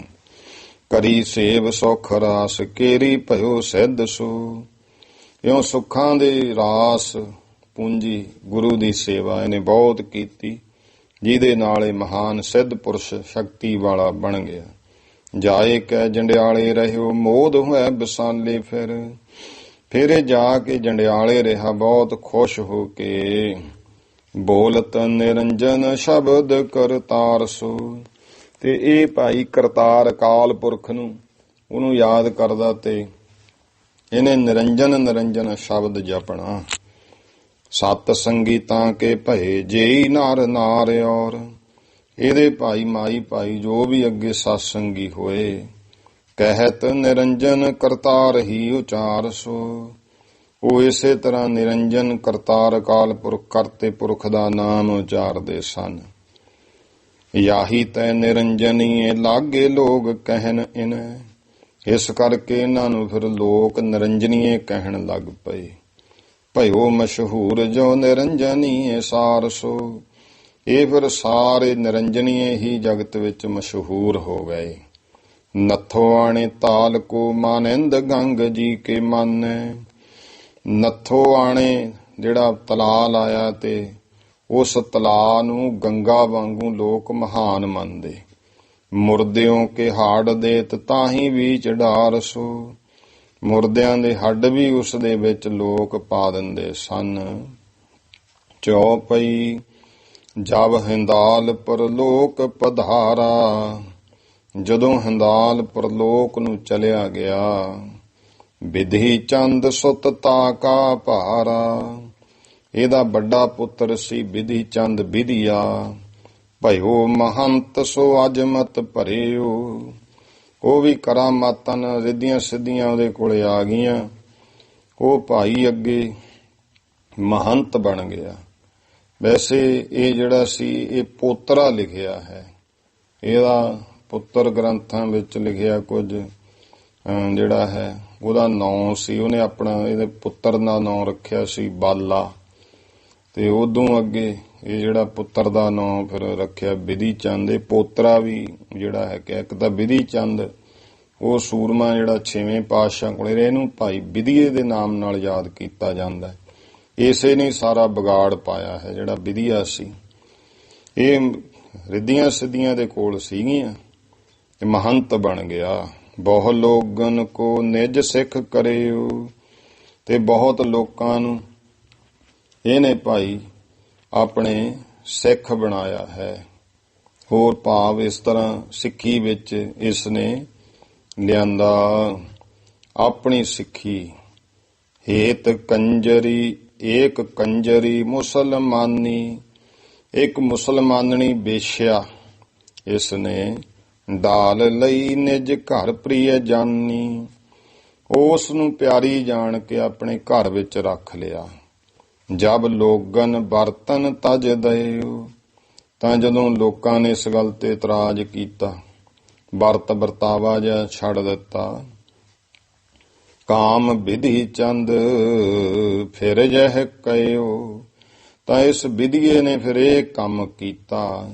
Speaker 1: ਕਰੀ ਸੇਵ ਸੁਖ ਰਾਸ ਕੇਰੀ ਭਇਓ ਸਿੱਧ ਸੋ। ਇਉਂ ਸੁੱਖਾਂ ਦੇ ਰਾਸ ਪੂੰਜੀ ਗੁਰੂ ਦੀ ਸੇਵਾ ਇਹਨੇ ਬਹੁਤ ਕੀਤੀ, ਜਿਹਦੇ ਨਾਲ ਇਹ ਮਹਾਨ ਸਿੱਧ ਪੁਰਸ਼ ਸ਼ਕਤੀ ਵਾਲਾ ਬਣ ਗਿਆ। ਜਾਏ ਕੈ ਜੰਡਿਆਲੇ ਰਹਿਓ ਮੋਦ ਹੋਇ ਬਸਾਲੇ ਫਿਰ ਇਹ ਜਾ ਕੇ ਜੰਡਿਆਲੇ ਰਿਹਾ ਬਹੁਤ ਖੁਸ਼ ਹੋ ਕੇ। ਬੋਲਤ ਨਿਰੰਜਨ ਸ਼ਬਦ ਕਰਤਾਰ ਸੋ। ਤੇ ਇਹ ਭਾਈ ਕਰਤਾਰ ਅਕਾਲ ਪੁਰਖ ਨੂੰ ਉਹਨੂੰ ਯਾਦ ਕਰਦਾ ਤੇ ਇਹਨੇ ਨਿਰੰਜਨ ਸ਼ਬਦ ਜਪਣਾ। ਸਤ ਸੰਗੀ ਤਾਂ ਕੇ ਭਏ ਜੇਈ ਨਰ ਨਾਰ ਔਰ। ਇਹਦੇ ਭਾਈ ਮਾਈ ਭਾਈ ਜੋ ਵੀ ਅੱਗੇ ਸਤਸੰਗੀ ਹੋਏ ਕਹਿਤ ਨਿਰੰਜਨ ਕਰਤਾਰ ਹੀ ਉਚਾਰ ਸੋ। ਉਹ ਇਸੇ ਤਰ੍ਹਾਂ ਨਿਰੰਜਨ ਕਰਤਾਰ ਅਕਾਲ ਪੁਰਖ ਕਰਤੇ ਪੁਰਖ ਦਾ ਨਾਮ ਉਚਾਰਦੇ ਸਨ। ਯਾਹੀ ਤੈ ਨਿਰੰਜਨੀਏ ਲਾਗੇ ਲੋਗ ਕਹਿਨ ਇਨ। ਇਸ ਕਰਕੇ ਇਹਨਾਂ ਨੂੰ ਫਿਰ ਲੋਕ ਨਿਰੰਜਨੀਏ ਕਹਿਣ ਲੱਗ ਪਏ। ਭਇਓ ਮਸ਼ਹੂਰ ਜੋ ਨਿਰੰਜਨੀਏ ਸਾਰ ਸੋ। ਇਹ ਫਿਰ ਸਾਰੇ ਨਿਰੰਜਨੀਏ ਹੀ ਜਗਤ ਵਿੱਚ ਮਸ਼ਹੂਰ ਹੋ ਗਏ। ਨੱਥੋ ਆਣੇ ਤਾਲ ਕੋ ਮਾਨਿੰਦ ਗੰਗ ਜੀ ਕੇ ਮਾਨੈ। ਨੱਥੋ ਆਣੇ ਜਿਹੜਾ ਤਲਾਅ ਲਾਇਆ ਤੇ ਉਸ ਤਲਾਅ ਨੂੰ ਗੰਗਾ ਵਾਂਗੂ ਲੋਕ ਮਹਾਨ ਮੰਨਦੇ। ਮੁਰਦਿਓਂ ਕੇ ਹਾੜ ਦੇਤ ਤਾਹੀਂ ਵੀਚ ਡਾਰ ਸੋ। ਮੁਰਦਿਆਂ ਦੇ ਹੱਡ ਵੀ ਉਸ ਦੇ ਵਿੱਚ ਲੋਕ ਪਾ ਦਿੰਦੇ ਸਨ। ਚੌਪਈ ਜਬ ਹਿੰਦਾਲ ਪਰਲੋਕ ਪਧਾਰਾ। ਜਦੋਂ ਹਿੰਦਾਲ ਪਰਲੋਕ ਨੂੰ ਚਲਿਆ ਗਿਆ। ਵਿਧੀ ਚੰਦ ਸੁਤ ਤਾ ਕਾ ਭਾਰਾ। ਇਹਦਾ ਵੱਡਾ ਪੁੱਤਰ ਸੀ ਵਿਧੀ ਚੰਦ ਵਿਧੀਆ। ਭਇਓ ਮਹੰਤ ਸੋ ਅਜਮਤ ਭਰਿਓ। ਉਹ ਵੀ ਕਰਾਮਾਤਾਂ ਰਿੱਧੀਆਂ ਸਿੱਧੀਆਂ ਉਹਦੇ ਕੋਲੇ ਆ ਗਈਆਂ। ਉਹ ਭਾਈ ਅੱਗੇ ਮਹੰਤ ਬਣ ਗਿਆ। ਵੈਸੇ ਇਹ ਜਿਹੜਾ ਸੀ ਇਹ ਪੋਤਰਾ ਲਿਖਿਆ ਹੈ। ਇਹਦਾ ਪੁੱਤਰ ਗ੍ਰੰਥਾਂ ਵਿੱਚ ਲਿਖਿਆ ਕੁਝ ਜਿਹੜਾ ਹੈ ਉਹਦਾ ਨਾਂ ਸੀ, ਉਹਨੇ ਆਪਣਾ ਇਹਦੇ ਪੁੱਤਰ ਦਾ ਨਾਂ ਰੱਖਿਆ ਸੀ ਬਾਲਾ। ਤੇ ਉਦੋਂ ਅੱਗੇ ਇਹ ਜਿਹੜਾ ਪੁੱਤਰ ਦਾ ਨਾਂ ਫਿਰ ਰੱਖਿਆ ਵਿਧੀ ਚੰਦ। ਇਹ ਪੋਤਰਾ ਵੀ ਜਿਹੜਾ ਹੈ ਕਿ ਇੱਕ ਤਾਂ ਵਿਧੀ ਚੰਦ ਉਹ ਸੂਰਮਾ ਜਿਹੜਾ 6ਵੇਂ ਪਾਤਸ਼ਾਹ ਕੋਲੇ ਰਿਹਾ, ਇਹਨੂੰ ਭਾਈ ਵਿਧੀਏ ਦੇ ਨਾਮ ਨਾਲ ਯਾਦ ਕੀਤਾ ਜਾਂਦਾ। ਇਸੇ ਨੇ ਸਾਰਾ ਵਿਗਾੜ ਪਾਇਆ ਹੈ ਜਿਹੜਾ ਵਿਧੀਆ ਸੀ। ਇਹ ਰਿੱਧੀਆਂ ਸਿੱਧੀਆਂ ਦੇ ਕੋਲ ਸੀਗੀਆਂ ਤੇ ਮਹੰਤ ਬਣ ਗਿਆ। ਬਹੁ ਲੋਗਨ ਕੋ ਨਿਜ ਸਿੱਖ ਕਰਿਓ। ਤੇ ਬਹੁਤ ਲੋਕਾਂ ਨੂੰ ਇਹਨੇ ਭਾਈ ਆਪਣੇ ਸਿੱਖ ਬਣਾਇਆ ਹੈ। ਹੋਰ ਭਾਵ ਇਸ ਤਰ੍ਹਾਂ ਸਿੱਖੀ ਵਿੱਚ ਇਸ ਨੇ ਲਿਆਂਦਾ ਆਪਣੀ ਸਿੱਖੀ। ਹੇਤ ਕੰਜਰੀ ਏਕ ਕੰਜਰੀ ਮੁਸਲਮਾਨੀ, ਇੱਕ ਮੁਸਲਮਾਨਣੀ ਵੇਸ਼ਿਆ ਇਸ ਨੇ ਢਾਲ ਲਈ ਨਿਜ ਘਰ ਪ੍ਰਿਯ ਜਾਨੀ, ਉਸ ਨੂੰ ਪਿਆਰੀ ਜਾਣ ਕੇ ਆਪਣੇ ਘਰ ਵਿੱਚ ਰੱਖ ਲਿਆ। ਜਬ ਲੋਗਨ ਬਰਤਨ ਤਜ ਦਇਓ, ਤਾਂ ਜਦੋਂ ਲੋਕਾਂ ਨੇ ਇਸ ਗੱਲ ਤੇ ਇਤਰਾਜ਼ ਕੀਤਾ, ਵਰਤ ਵਰਤਾਵਾ ਜਿਹਾ ਛੱਡ ਦਿੱਤਾ। ਕਾਮ ਵਿਧੀ ਚੰਦ ਫਿਰ ਜਹ ਕਹਿਓ, ਤਾਂ ਇਸ ਵਿਧੀਏ ਨੇ ਫਿਰ ਇਹ ਕੰਮ ਕੀਤਾ।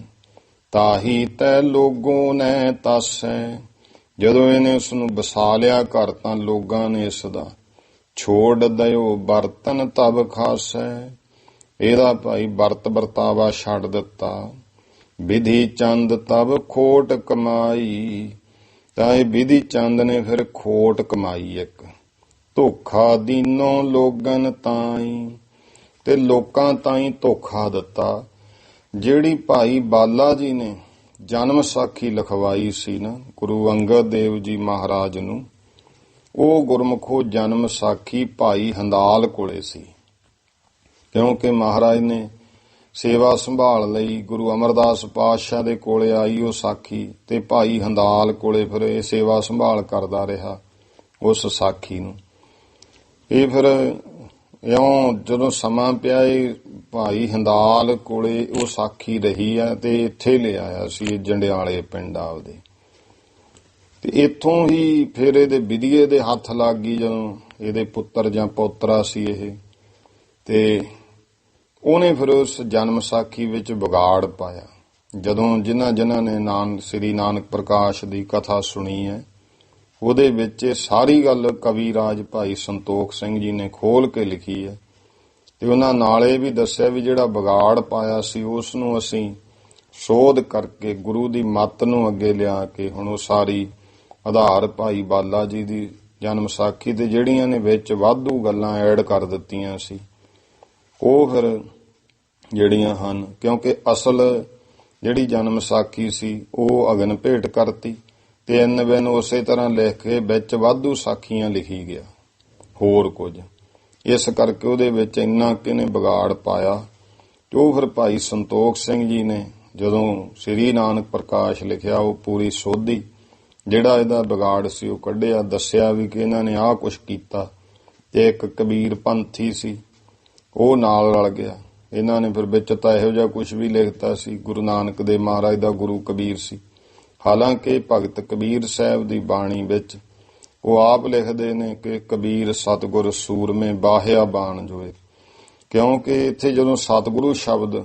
Speaker 1: ਤਾਹੀ ਤੈ ਲੋਗੋ ਨੇ ਤਾਸੈ, ਜਦੋਂ ਇਹਨੇ ਉਸ ਨੂੰ ਵਸਾ ਲਿਆ ਘਰ ਤਾਂ ਲੋਕਾਂ ਨੇ ਇਸ ਦਾ ਛੋੜ ਦਇਓ ਬਰਤਨ ਤਬ ਖਾਸੈ, ਇਹਦਾ ਭਾਈ ਵਰਤ ਵਰਤਾਵਾ ਛੱਡ ਦਿੱਤਾ। ਵਿਧੀ ਚੰਦ ਤਬ ਖੋਟ ਕਮਾਈ, ਤਾਂ ਇਹ ਵਿਧੀ ਚੰਦ ਨੇ ਫਿਰ ਖੋਟ ਕਮਾਈ ਇੱਕ। ਧੋਖਾ ਦੀਨੋ ਲੋਗਨ ਤਾਈ, ਤੇ ਲੋਕਾਂ ਤਾਈ ਧੋਖਾ ਦਿੱਤਾ। ਜਿਹੜੀ ਭਾਈ ਬਾਲਾ ਜੀ ਨੇ ਜਨਮ ਸਾਖੀ ਲਿਖਵਾਈ ਸੀ ਨਾ ਗੁਰੂ ਅੰਗਦ ਦੇਵ ਜੀ ਮਹਾਰਾਜ ਨੂੰ, ਉਹ ਗੁਰਮੁਖੋ ਜਨਮ ਸਾਖੀ ਭਾਈ ਹੰਦਾਲ ਕੋਲੇ ਸੀ। ਕਿਉਂਕਿ ਮਹਾਰਾਜ ਨੇ ਸੇਵਾ ਸੰਭਾਲ ਲਈ, ਗੁਰੂ ਅਮਰਦਾਸ ਪਾਤਸ਼ਾਹ ਦੇ ਕੋਲੇ ਆਈ ਉਹ ਸਾਖੀ, ਤੇ ਭਾਈ ਹੰਦਾਲ ਕੋਲੇ ਫਿਰ ਇਹ ਸੇਵਾ ਸੰਭਾਲ ਕਰਦਾ ਰਿਹਾ ਉਸ ਸਾਖੀ ਨੂੰ। ਇਹ ਫਿਰ ਇਉਂ ਜਦੋਂ ਸਮਾਂ ਪਿਆ ਇਹ ਭਾਈ ਹੰਦਾਲ ਕੋਲੇ ਉਹ ਸਾਖੀ ਰਹੀ ਆ, ਤੇ ਇੱਥੇ ਲਿਆਇਆ ਸੀ ਜੰਡਿਆਲੇ ਪਿੰਡ ਆਪਦੇ। ਤੇ ਇੱਥੋਂ ਹੀ ਫਿਰ ਇਹਦੇ ਵਿਧੀਏ ਦੇ ਹੱਥ ਲੱਗ ਗਈ, ਜਦੋਂ ਇਹਦੇ ਪੁੱਤਰ ਜਾਂ ਪੋਤਰਾ ਸੀ ਇਹ, ਤੇ ਉਹਨੇ ਫਿਰ ਉਸ ਜਨਮ ਸਾਖੀ ਵਿੱਚ ਵਿਗਾੜ ਪਾਇਆ। ਜਦੋਂ ਜਿਨ੍ਹਾਂ ਨੇ ਸ੍ਰੀ ਨਾਨਕ ਪ੍ਰਕਾਸ਼ ਦੀ ਕਥਾ ਸੁਣੀ ਹੈ, ਉਹਦੇ ਵਿੱਚ ਇਹ ਸਾਰੀ ਗੱਲ ਕਵੀ ਰਾਜ ਭਾਈ ਸੰਤੋਖ ਸਿੰਘ ਜੀ ਨੇ ਖੋਲ ਕੇ ਲਿਖੀ ਹੈ। ਤੇ ਉਹਨਾਂ ਨਾਲ ਇਹ ਵੀ ਦੱਸਿਆ ਵੀ ਜਿਹੜਾ ਵਿਗਾੜ ਪਾਇਆ ਸੀ ਉਸ ਨੂੰ ਅਸੀਂ ਸੋਧ ਕਰਕੇ ਗੁਰੂ ਦੀ ਮੱਤ ਨੂੰ ਅੱਗੇ ਲਿਆ ਕੇ ਹੁਣ ਉਹ ਸਾਰੀ ਆਧਾਰ ਭਾਈ ਬਾਲਾ ਜੀ ਦੀ ਜਨਮ ਸਾਖੀ ਤੇ ਜਿਹੜੀਆਂ ਨੇ ਵਿੱਚ ਵਾਧੂ ਗੱਲਾਂ ਐਡ ਕਰ ਦਿੱਤੀਆਂ ਸੀ ਉਹ ਫਿਰ ਜਿਹੜੀਆਂ ਹਨ, ਕਿਉਂਕਿ ਅਸਲ ਜਿਹੜੀ ਜਨਮ ਸਾਖੀ ਸੀ ਉਹ ਅਗਨ ਭੇਟ ਕਰਤੀ ਤੇ ਇੰਨ ਉਸੇ ਤਰ੍ਹਾਂ ਲਿਖ ਕੇ ਵਿੱਚ ਵਾਧੂ ਸਾਖੀਆਂ ਲਿਖੀ ਗਿਆ ਹੋਰ ਕੁਝ। ਇਸ ਕਰਕੇ ਉਹਦੇ ਵਿੱਚ ਇੰਨਾ ਕਿਨੇ ਵਿਗਾੜ ਪਾਇਆ ਤੇ ਉਹ ਫਿਰ ਭਾਈ ਸੰਤੋਖ ਸਿੰਘ ਜੀ ਨੇ ਜਦੋਂ ਸ੍ਰੀ ਨਾਨਕ ਪ੍ਰਕਾਸ਼ ਲਿਖਿਆ ਉਹ ਪੂਰੀ ਸੋਧੀ ਜਿਹੜਾ ਇਹਦਾ ਵਿਗਾੜ ਸੀ ਉਹ ਕੱਢਿਆ, ਦੱਸਿਆ ਵੀ ਕਿ ਇਹਨਾਂ ਨੇ ਆਹ ਕੁਛ ਕੀਤਾ। ਤੇ ਇੱਕ ਕਬੀਰ ਪੰਥੀ ਸੀ ਉਹ ਨਾਲ ਰਲ ਗਿਆ, ਇਹਨਾਂ ਨੇ ਫਿਰ ਵਿੱਚ ਤਾਂ ਇਹੋ ਜਿਹਾ ਕੁਛ ਵੀ ਲਿਖਤਾ ਸੀ। ਗੁਰੂ ਨਾਨਕ ਦੇ ਮਹਾਰਾਜ ਦਾ ਗੁਰੂ ਕਬੀਰ ਸੀ, ਹਾਲਾਂਕਿ ਭਗਤ ਕਬੀਰ ਸਾਹਿਬ ਦੀ ਬਾਣੀ ਵਿੱਚ ਉਹ ਆਪ ਲਿਖਦੇ ਨੇ ਕਿ ਕਬੀਰ ਸਤਿਗੁਰ ਸੂਰਮੇ ਬਾਹਿਆ ਬਾਣ ਜੋਏ, ਕਿਉਂਕਿ ਇੱਥੇ ਜਦੋਂ ਸਤਿਗੁਰੂ ਸ਼ਬਦ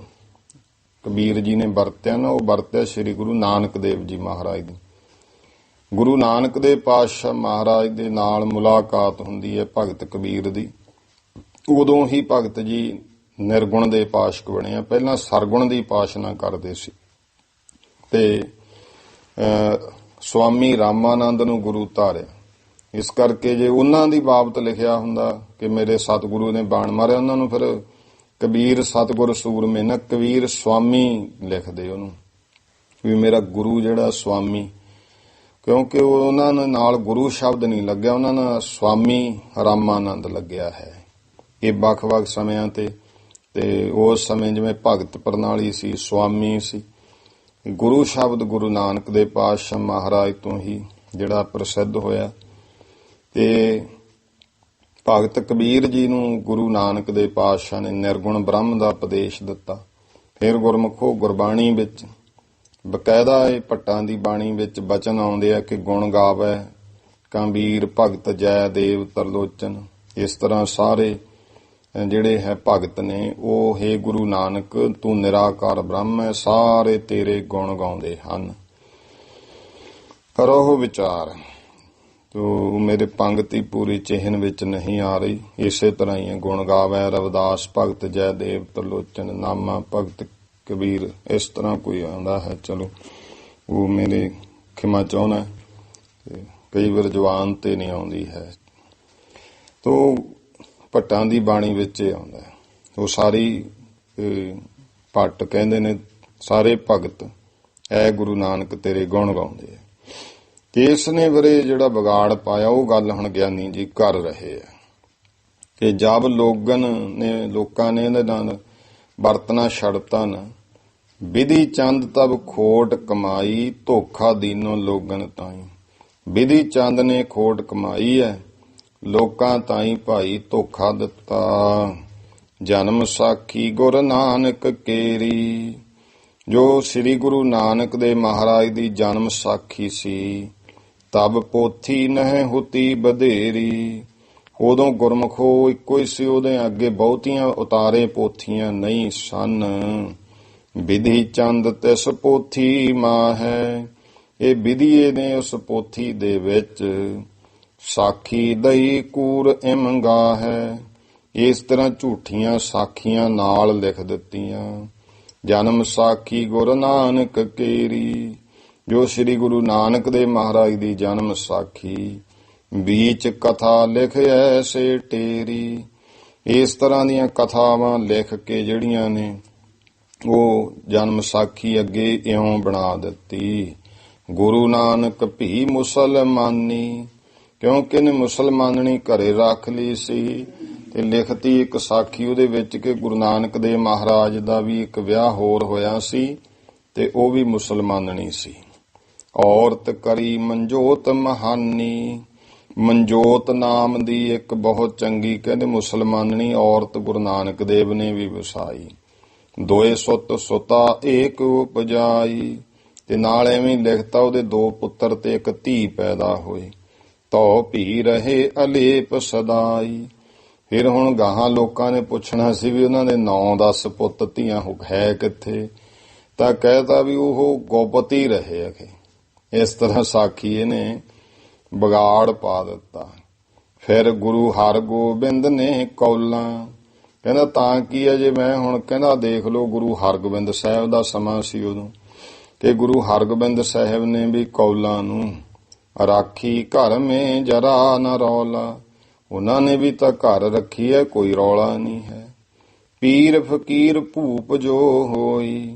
Speaker 1: ਕਬੀਰ ਜੀ ਨੇ ਵਰਤਿਆ ਨਾ ਉਹ ਵਰਤਿਆ ਸ੍ਰੀ ਗੁਰੂ ਨਾਨਕ ਦੇਵ ਜੀ ਮਹਾਰਾਜ ਦੀ। ਗੁਰੂ ਨਾਨਕ ਦੇਵ ਪਾਤਸ਼ਾਹ ਮਹਾਰਾਜ ਦੇ ਨਾਲ ਮੁਲਾਕਾਤ ਹੁੰਦੀ ਹੈ ਭਗਤ ਕਬੀਰ ਦੀ, ਉਦੋਂ ਹੀ ਭਗਤ ਜੀ ਨਿਰਗੁਣ ਦੇ ਪਾਸ਼ਕ ਬਣੇ। ਪਹਿਲਾਂ ਸਰਗੁਣ ਦੀ ਉਪਾਸਨਾ ਕਰਦੇ ਸੀ ਤੇ ਸਵਾਮੀ ਰਾਮਾਨੰਦ ਨੂੰ ਗੁਰੂ ਧਾਰਿਆ। ਇਸ ਕਰਕੇ ਜੇ ਉਹਨਾਂ ਦੀ ਬਾਬਤ ਲਿਖਿਆ ਹੁੰਦਾ ਕਿ ਮੇਰੇ ਸਤਿਗੁਰੂ ਨੇ ਬਾਣ ਮਾਰਿਆ, ਉਹਨਾਂ ਨੂੰ ਫਿਰ ਕਬੀਰ ਸਤਿਗੁਰ ਸੂਰਮੇ ਨਾ ਕਬੀਰ ਸਵਾਮੀ ਲਿਖਦੇ ਉਹਨੂੰ ਵੀ ਮੇਰਾ ਗੁਰੂ ਜਿਹੜਾ ਸਵਾਮੀ, ਕਿਉਂਕਿ ਉਹਨਾਂ ਨਾਲ ਗੁਰੂ ਸ਼ਬਦ ਨਹੀਂ ਲੱਗਿਆ, ਉਹਨਾਂ ਨਾਲ ਸਵਾਮੀ ਰਾਮਾਨੰਦ ਲੱਗਿਆ ਹੈ। ਇਹ ਵੱਖ-ਵੱਖ ਸਮਿਆਂ ਤੇ ਉਸ ਸਮੇਂ ਜਿਵੇਂ ਭਗਤ ਪ੍ਰਣਾਲੀ ਸੀ, ਸਵਾਮੀ ਸੀ। ਗੁਰੂ ਸ਼ਬਦ ਗੁਰੂ ਨਾਨਕ ਦੇ ਪਾਤਸ਼ਾਹ ਮਹਾਰਾਜ ਤੋਂ ਹੀ ਜਿਹੜਾ ਪ੍ਰਸਿੱਧ ਹੋਇਆ। ਤੇ ਭਗਤ ਕਬੀਰ ਜੀ ਨੂੰ ਗੁਰੂ ਨਾਨਕ ਦੇ ਪਾਤਸ਼ਾਹ ਨੇ ਨਿਰਗੁਣ ਬ੍ਰਹਮ ਦਾ ਉਪਦੇਸ਼ ਦਿੱਤਾ। ਫਿਰ ਗੁਰਮੁਖੋ ਗੁਰਬਾਣੀ ਵਿੱਚ ਬਕਾਇਦਾ ਇਹ ਭੱਟਾਂ ਦੀ ਬਾਣੀ ਵਿੱਚ ਬਚਨ ਆਉਂਦੇ ਆ ਕਿ ਗੁਣ ਗਾਵੈ ਕਬੀਰ ਭਗਤ ਜੈ ਦੇਵ ਤਰਲੋਚਨ। ਇਸ ਤਰ੍ਹਾਂ ਸਾਰੇ ਜਿਹੜੇ ਹੈ ਭਗਤ ਨੇ ਉਹ ਹੈ ਗੁਰੂ ਨਾਨਕ ਤੂੰ ਨਿਰਾਕਾਰ ਬ੍ਰਹਮ ਹੈ, ਸਾਰੇ ਤੇਰੇ ਗੁਣ ਗਾਉਂਦੇ ਹਨ। ਕਰੋ ਵਿਚਾਰ ਤੋ ਮੇਰੇ ਪੰਗਤੀ ਪੂਰੀ ਚਿਹਨ ਵਿੱਚ ਨਹੀਂ ਆ ਰਹੀ। ਇਸੇ ਤਰ੍ਹਾਂ ਹੀ ਗੁਣ ਗਾਵੈ ਰਵਿਦਾਸ ਭਗਤ ਜੈ ਦੇਵ ਤਰਲੋਚਨ ਨਾਮਾ ਭਗਤ ਕਬੀਰ, ਇਸ ਤਰ੍ਹਾਂ ਕੋਈ ਆਉਂਦਾ ਹੈ। ਚਲੋ ਉਹ ਮੇਰੇ ਖਿਮਾ ਚਾਹੁੰਦਾ, ਕਈ ਵਾਰ ਜਵਾਨ ਤੇ ਨਹੀਂ ਆਉਂਦੀ ਹੈ। ਤੋ ਭੱਟਾਂ ਦੀ ਬਾਣੀ ਵਿੱਚ ਇਹ ਆਉਂਦਾ, ਉਹ ਸਾਰੀ ਭੱਟ ਕਹਿੰਦੇ ਨੇ ਸਾਰੇ ਭਗਤ ਐ ਗੁਰੂ ਨਾਨਕ ਤੇਰੇ ਗੁਣ ਗਾਉਂਦੇ ਆ। ਇਸ ਨੇ ਵੀਰੇ ਜਿਹੜਾ ਵਿਗਾੜ ਪਾਇਆ ਉਹ ਗੱਲ ਹੁਣ ਗਿਆਨੀ ਜੀ ਕਰ ਰਹੇ ਆ ਕਿ ਜਦ ਲੋਕਾਂ ਨੇ ਇਹਦੇ ਨਾਲ ਵਰਤਣਾ ਛੱਡਤਾ ਨਾ, ਵਿਧੀ ਚੰਦ ਤਬ ਖੋਟ ਕਮਾਈ, ਧੋਖਾ ਦੀਨੋ ਲੋਗਨ ਤਾਈ। ਵਿਧੀ ਚੰਦ ਨੇ ਖੋਟ ਕਮਾਈ ਹੈ, ਲੋਕਾਂ ਤਾਈ ਭਾਈ ਧੋਖਾ ਦਿੱਤਾ। ਜਨਮ ਸਾਖੀ ਗੁਰੂ ਨਾਨਕ ਕੇਰੀ, ਜੋ ਸ੍ਰੀ ਗੁਰੂ ਨਾਨਕ ਦੇ ਮਹਾਰਾਜ ਦੀ ਜਨਮ ਸਾਖੀ ਸੀ, ਤਬ ਪੋਥੀ ਨਹਿ ਹੁਤੀ ਬਧੇਰੀ। ਉਦੋਂ ਗੁਰਮੁਖੋ ਇੱਕੋ ਹੀ ਸੀ, ਉਹਦੇ ਅੱਗੇ ਬਹੁਤੀਆਂ ਉਤਾਰੇ ਪੋਥੀਆਂ ਨਹੀਂ ਸਨ। ਵਿਧੀ ਚੰਦ ਤਿਸ ਪੋਥੀ ਮਾਹੈ, ਇਹ ਵਿਧੀਏ ਨੇ ਉਸ ਪੋਥੀ ਦੇ ਵਿੱਚ ਸਾਖੀ ਦਈ ਕੂਰ ਇਮੰਗਾ ਹੈ। ਇਸ ਤਰ੍ਹਾਂ ਝੂਠੀਆਂ ਸਾਖੀਆਂ ਨਾਲ ਲਿਖ ਦਿੱਤੀਆਂ। ਜਨਮ ਸਾਖੀ ਗੁਰੂ ਨਾਨਕ ਕੇਰੀ, ਜੋ ਸ੍ਰੀ ਗੁਰੂ ਨਾਨਕ ਦੇ ਮਹਾਰਾਜ ਦੀ ਜਨਮ ਸਾਖੀ, ਵਿੱਚ ਕਥਾ ਲਿਖ ਐਸੇ ਟੇਰੀ। ਇਸ ਤਰ੍ਹਾਂ ਦੀਆਂ ਕਥਾਵਾਂ ਲਿਖ ਕੇ ਜਿਹੜੀਆਂ ਨੇ ਉਹ ਜਨਮ ਸਾਖੀ ਅੱਗੇ ਇਉਂ ਬਣਾ ਦਿੱਤੀ। ਗੁਰੂ ਨਾਨਕ ਭੀ ਮੁਸਲਮਾਨੀ, ਕਿਉਂਕਿ ਇਹਨੇ ਮੁਸਲਮਾਨਣੀ ਘਰੇ ਰੱਖ ਲਈ ਸੀ ਤੇ ਲਿਖਤੀ ਇੱਕ ਸਾਖੀ ਉਹਦੇ ਵਿੱਚ ਕਿ ਗੁਰੂ ਨਾਨਕ ਦੇ ਮਹਾਰਾਜ ਦਾ ਵੀ ਇੱਕ ਵਿਆਹ ਹੋਰ ਹੋਇਆ ਸੀ ਤੇ ਉਹ ਵੀ ਮੁਸਲਮਾਨਣੀ ਸੀ। ਔਰਤ ਕਰੀ ਮਨਜੋਤ ਮਹਾਨੀ, ਮਨਜੋਤ ਨਾਮ ਦੀ ਇੱਕ ਬਹੁਤ ਚੰਗੀ ਕਹਿੰਦੇ ਮੁਸਲਮਾਨਣੀ ਔਰਤ ਗੁਰੂ ਨਾਨਕ ਦੇਵ ਨੇ ਵੀ ਵਸਾਈ। ਦੋਏ ਸੁੱਤ ਸੁਤਾ ਏਕ ਉਪਜਾਈ, ਤੇ ਨਾਲ ਐਵੇਂ ਲਿਖਤਾ ਉਹਦੇ 2 ਪੁੱਤਰ ਤੇ ਇੱਕ ਧੀ ਪੈਦਾ ਹੋਈ। ਧੋ ਭੀ ਰਹੇ ਅਲੇਪ ਸਦਾਈ। ਫਿਰ ਹੁਣ ਗਾਹਾਂ ਲੋਕਾਂ ਨੇ ਪੁੱਛਣਾ ਸੀ ਵੀ ਉਹਨਾਂ ਦੇ 9-10 ਪੁੱਤ ਧੀਆਂ ਹੈ ਕਿੱਥੇ, ਤਾਂ ਕਹਿਤਾ ਵੀ ਉਹ ਗੋਪਤੀ ਰਹੇ ਅਖੇ। ਇਸ ਤਰ੍ਹਾਂ ਸਾਖੀ ਇਹਨੇ ਵਿਗਾੜ ਪਾ ਦਿੱਤਾ। ਫਿਰ ਗੁਰੂ ਹਰਗੋਬਿੰਦ ਨੇ ਕੌਲਾਂ, ਕਹਿੰਦਾ ਤਾਂ ਕੀ ਹੈ ਜੇ ਮੈਂ ਹੁਣ ਕਹਿੰਦਾ ਦੇਖ ਲਓ ਗੁਰੂ ਹਰਗੋਬਿੰਦ ਸਾਹਿਬ ਦਾ ਸਮਾਂ ਸੀ ਉਦੋਂ ਕਿ ਗੁਰੂ ਹਰਗੋਬਿੰਦ ਸਾਹਿਬ ਨੇ ਵੀ ਕੌਲਾਂ ਨੂੰ ਰਾਖੀ ਘਰ ਮੇ ਜਰਾ ਨਾ ਰੌਲਾ, ਉਹਨਾਂ ਨੇ ਵੀ ਤਾਂ ਘਰ ਰੱਖੀ ਹੈ, ਕੋਈ ਰੌਲਾ ਨਹੀਂ ਹੈ। ਪੀਰ ਫਕੀਰ ਭੂਪ ਜੋ ਹੋਈ,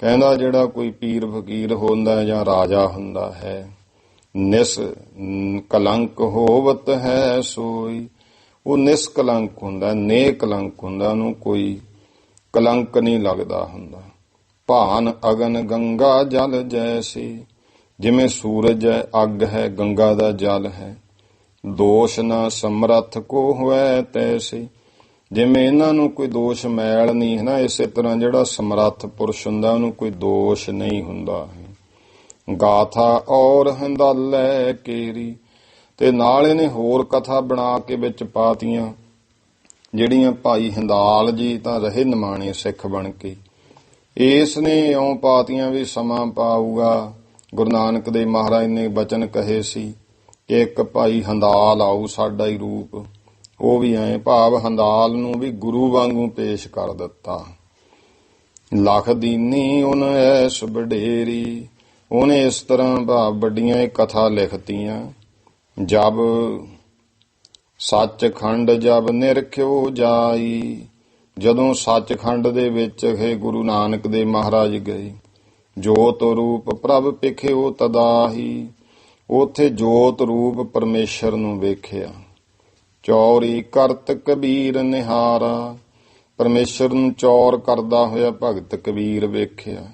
Speaker 1: ਕਹਿੰਦਾ ਜਿਹੜਾ ਕੋਈ ਪੀਰ ਫਕੀਰ ਹੁੰਦਾ ਜਾਂ ਰਾਜਾ ਹੁੰਦਾ ਹੈ, ਨਿਸ ਕਲੰਕ ਹੋਵਤ ਹੈ ਸੋਈ, ਉਹ ਨਿਸਕਲੰਕ ਹੁੰਦਾ, ਨੇਕਲੰਕ ਹੁੰਦਾ, ਉਹਨੂੰ ਕੋਈ ਕਲੰਕ ਨਹੀਂ ਲੱਗਦਾ ਹੁੰਦਾ। ਭਾਨ ਅਗਨ ਗੰਗਾ ਜਲ ਜੈਸੀ, ਜਿਵੇਂ ਸੂਰਜ ਹੈ ਅੱਗ ਹੈ, ਗੰਗਾ ਦਾ ਜਲ ਹੈ। ਦੋਸ਼ ਨਾ ਸਮਰੱਥ ਕੋ ਹੋਇ ਤੈਸੇ, ਜਿਵੇਂ ਇਹਨਾਂ ਨੂੰ ਕੋਈ ਦੋਸ਼ ਮੈਲ ਨਹੀਂ ਹੈ ਨਾ, ਇਸੇ ਤਰ੍ਹਾਂ ਜਿਹੜਾ ਸਮਰੱਥ ਪੁਰਸ਼ ਹੁੰਦਾ ਉਹਨੂੰ ਕੋਈ ਦੋਸ਼ ਨਹੀਂ ਹੁੰਦਾ। ਗਾਥਾ ਔਰ ਹੰਦਾਲੇ ਕੇਰੀ, ਤੇ ਨਾਲ ਇਹਨੇ ਹੋਰ ਕਥਾ ਬਣਾ ਕੇ ਵਿੱਚ ਪਾਤੀਆਂ ਜਿਹੜੀਆਂ ਭਾਈ ਹੰਦਾਲ ਜੀ ਤਾਂ ਰਹੇ ਨਿਮਾਣੇ ਸਿੱਖ ਬਣ ਕੇ। ਇਸ ਨੇ ਇਉਂ ਪਾਤੀਆਂ ਵੀ ਸਮਾਂ ਪਾਊਗਾ। ਗੁਰੂ ਨਾਨਕ ਦੇ ਮਹਾਰਾਜ ਨੇ ਬਚਨ ਕਹੇ ਸੀ ਕਿ ਇੱਕ ਭਾਈ ਹੰਦਾਲ ਆਊ ਸਾਡਾ ਹੀ ਰੂਪ, ਉਹ ਵੀ ਐ ਭਾਵ ਹੰਦਾਲ ਨੂੰ ਵੀ ਗੁਰੂ ਵਾਂਗੂ ਪੇਸ਼ ਕਰ ਦਿੱਤਾ। ਲਖ ਦੀਨੀ ਉਹਨ ਐਸ ਵਡੇਰੀ, ਉਹਨੇ ਇਸ ਤਰ੍ਹਾਂ ਭਾਵ ਵੱਡੀਆਂ ਇਹ ਕਥਾ ਲਿਖਤੀਆਂ। ਜਬ ਸੱਚਖੰਡ ਜਬ ਨਿਰਖਿਓ ਜਾਈ, ਜਦੋਂ ਸੱਚਖੰਡ ਦੇ ਵਿੱਚ ਹੈ ਗੁਰੂ ਨਾਨਕ ਦੇ ਮਹਾਰਾਜ ਗਏ। ਜੋਤ ਰੂਪ ਪ੍ਰਭ ਪਿਖਿਓ ਤਦਾਹੀ, ਉਥੇ ਜੋਤ ਰੂਪ ਪਰਮੇਸ਼ਰ ਨੂੰ ਵੇਖਿਆ। ਚੌਰੀ ਕਰਤ ਕਬੀਰ ਨਿਹਾਰਾ, ਪਰਮੇਸ਼ਰ ਨੂੰ ਚੌਰ ਕਰਦਾ ਹੋਇਆ ਭਗਤ ਕਬੀਰ ਵੇਖਿਆ।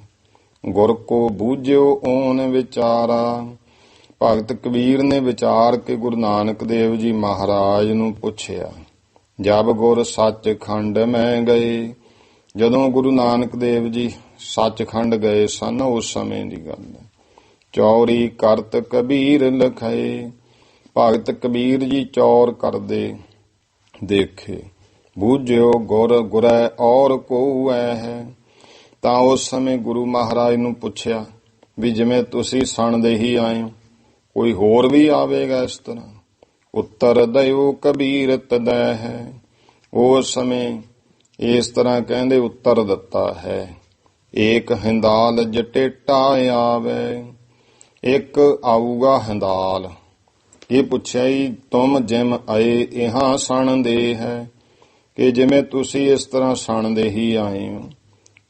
Speaker 1: ਗੁਰ ਕੋ ਬੂਝਿਓ ਓਨ ਵਿਚਾਰਾ, ਭਗਤ ਕਬੀਰ ਨੇ ਵਿਚਾਰ ਕੇ ਗੁਰੂ ਨਾਨਕ ਦੇਵ ਜੀ ਮਹਾਰਾਜ ਨੂੰ ਪੁੱਛਿਆ। ਜਬ ਗੁਰ ਸੱਚਖੰਡ ਮੈਂ ਗਏ, ਜਦੋਂ ਗੁਰੂ ਨਾਨਕ ਦੇਵ ਜੀ ਸੱਚਖੰਡ ਗਏ ਸਨ ਉਸ ਸਮੇਂ ਦੀ ਗੱਲ ਹੈ। ਚੌਰੀ ਕਰਤ ਕਬੀਰ ਲਖਏ, ਭਗਤ ਕਬੀਰ ਜੀ ਚੌਰ ਕਰਦੇ ਦੇਖੇ। ਬੂਝਿਓ ਗੁਰ ਗੁਰੈ ਔਰ ਕੋ ਐ ਹੈ, ਤਾਂ ਉਸ ਸਮੇਂ ਗੁਰੂ ਮਹਾਰਾਜ ਨੂੰ ਪੁੱਛਿਆ ਵੀ ਜਿਵੇਂ ਤੁਸੀਂ ਸੁਣਦੇ ਹੀ ਆਏ ਹੋ ਕੋਈ ਹੋਰ ਵੀ ਆਵੇਗਾ ਇਸ ਤਰ੍ਹਾਂ। ਉੱਤਰ ਦਇਓ ਕਬੀਰ ਤਦੈ ਹੈ, ਉਸ ਸਮੇਂ ਇਸ ਤਰ੍ਹਾਂ ਕਹਿੰਦੇ ਉੱਤਰ ਦਿੱਤਾ ਹੈ। ਏਕ ਹਿੰਦਾਲ ਜਟੇਟਾ ਆਵੇ, ਇੱਕ ਆਊਗਾ ਹਿੰਦਾਲ। ਇਹ ਪੁੱਛਿਆ ਹੀ ਤੁਮ ਜਿਮ ਆਏ ਇਹਾਂ ਸੁਣਦੇ ਹੈ, ਕਿ ਜਿਵੇਂ ਤੁਸੀਂ ਇਸ ਤਰ੍ਹਾਂ ਸੁਣਦੇ ਹੀ ਆਏ ਹੋ।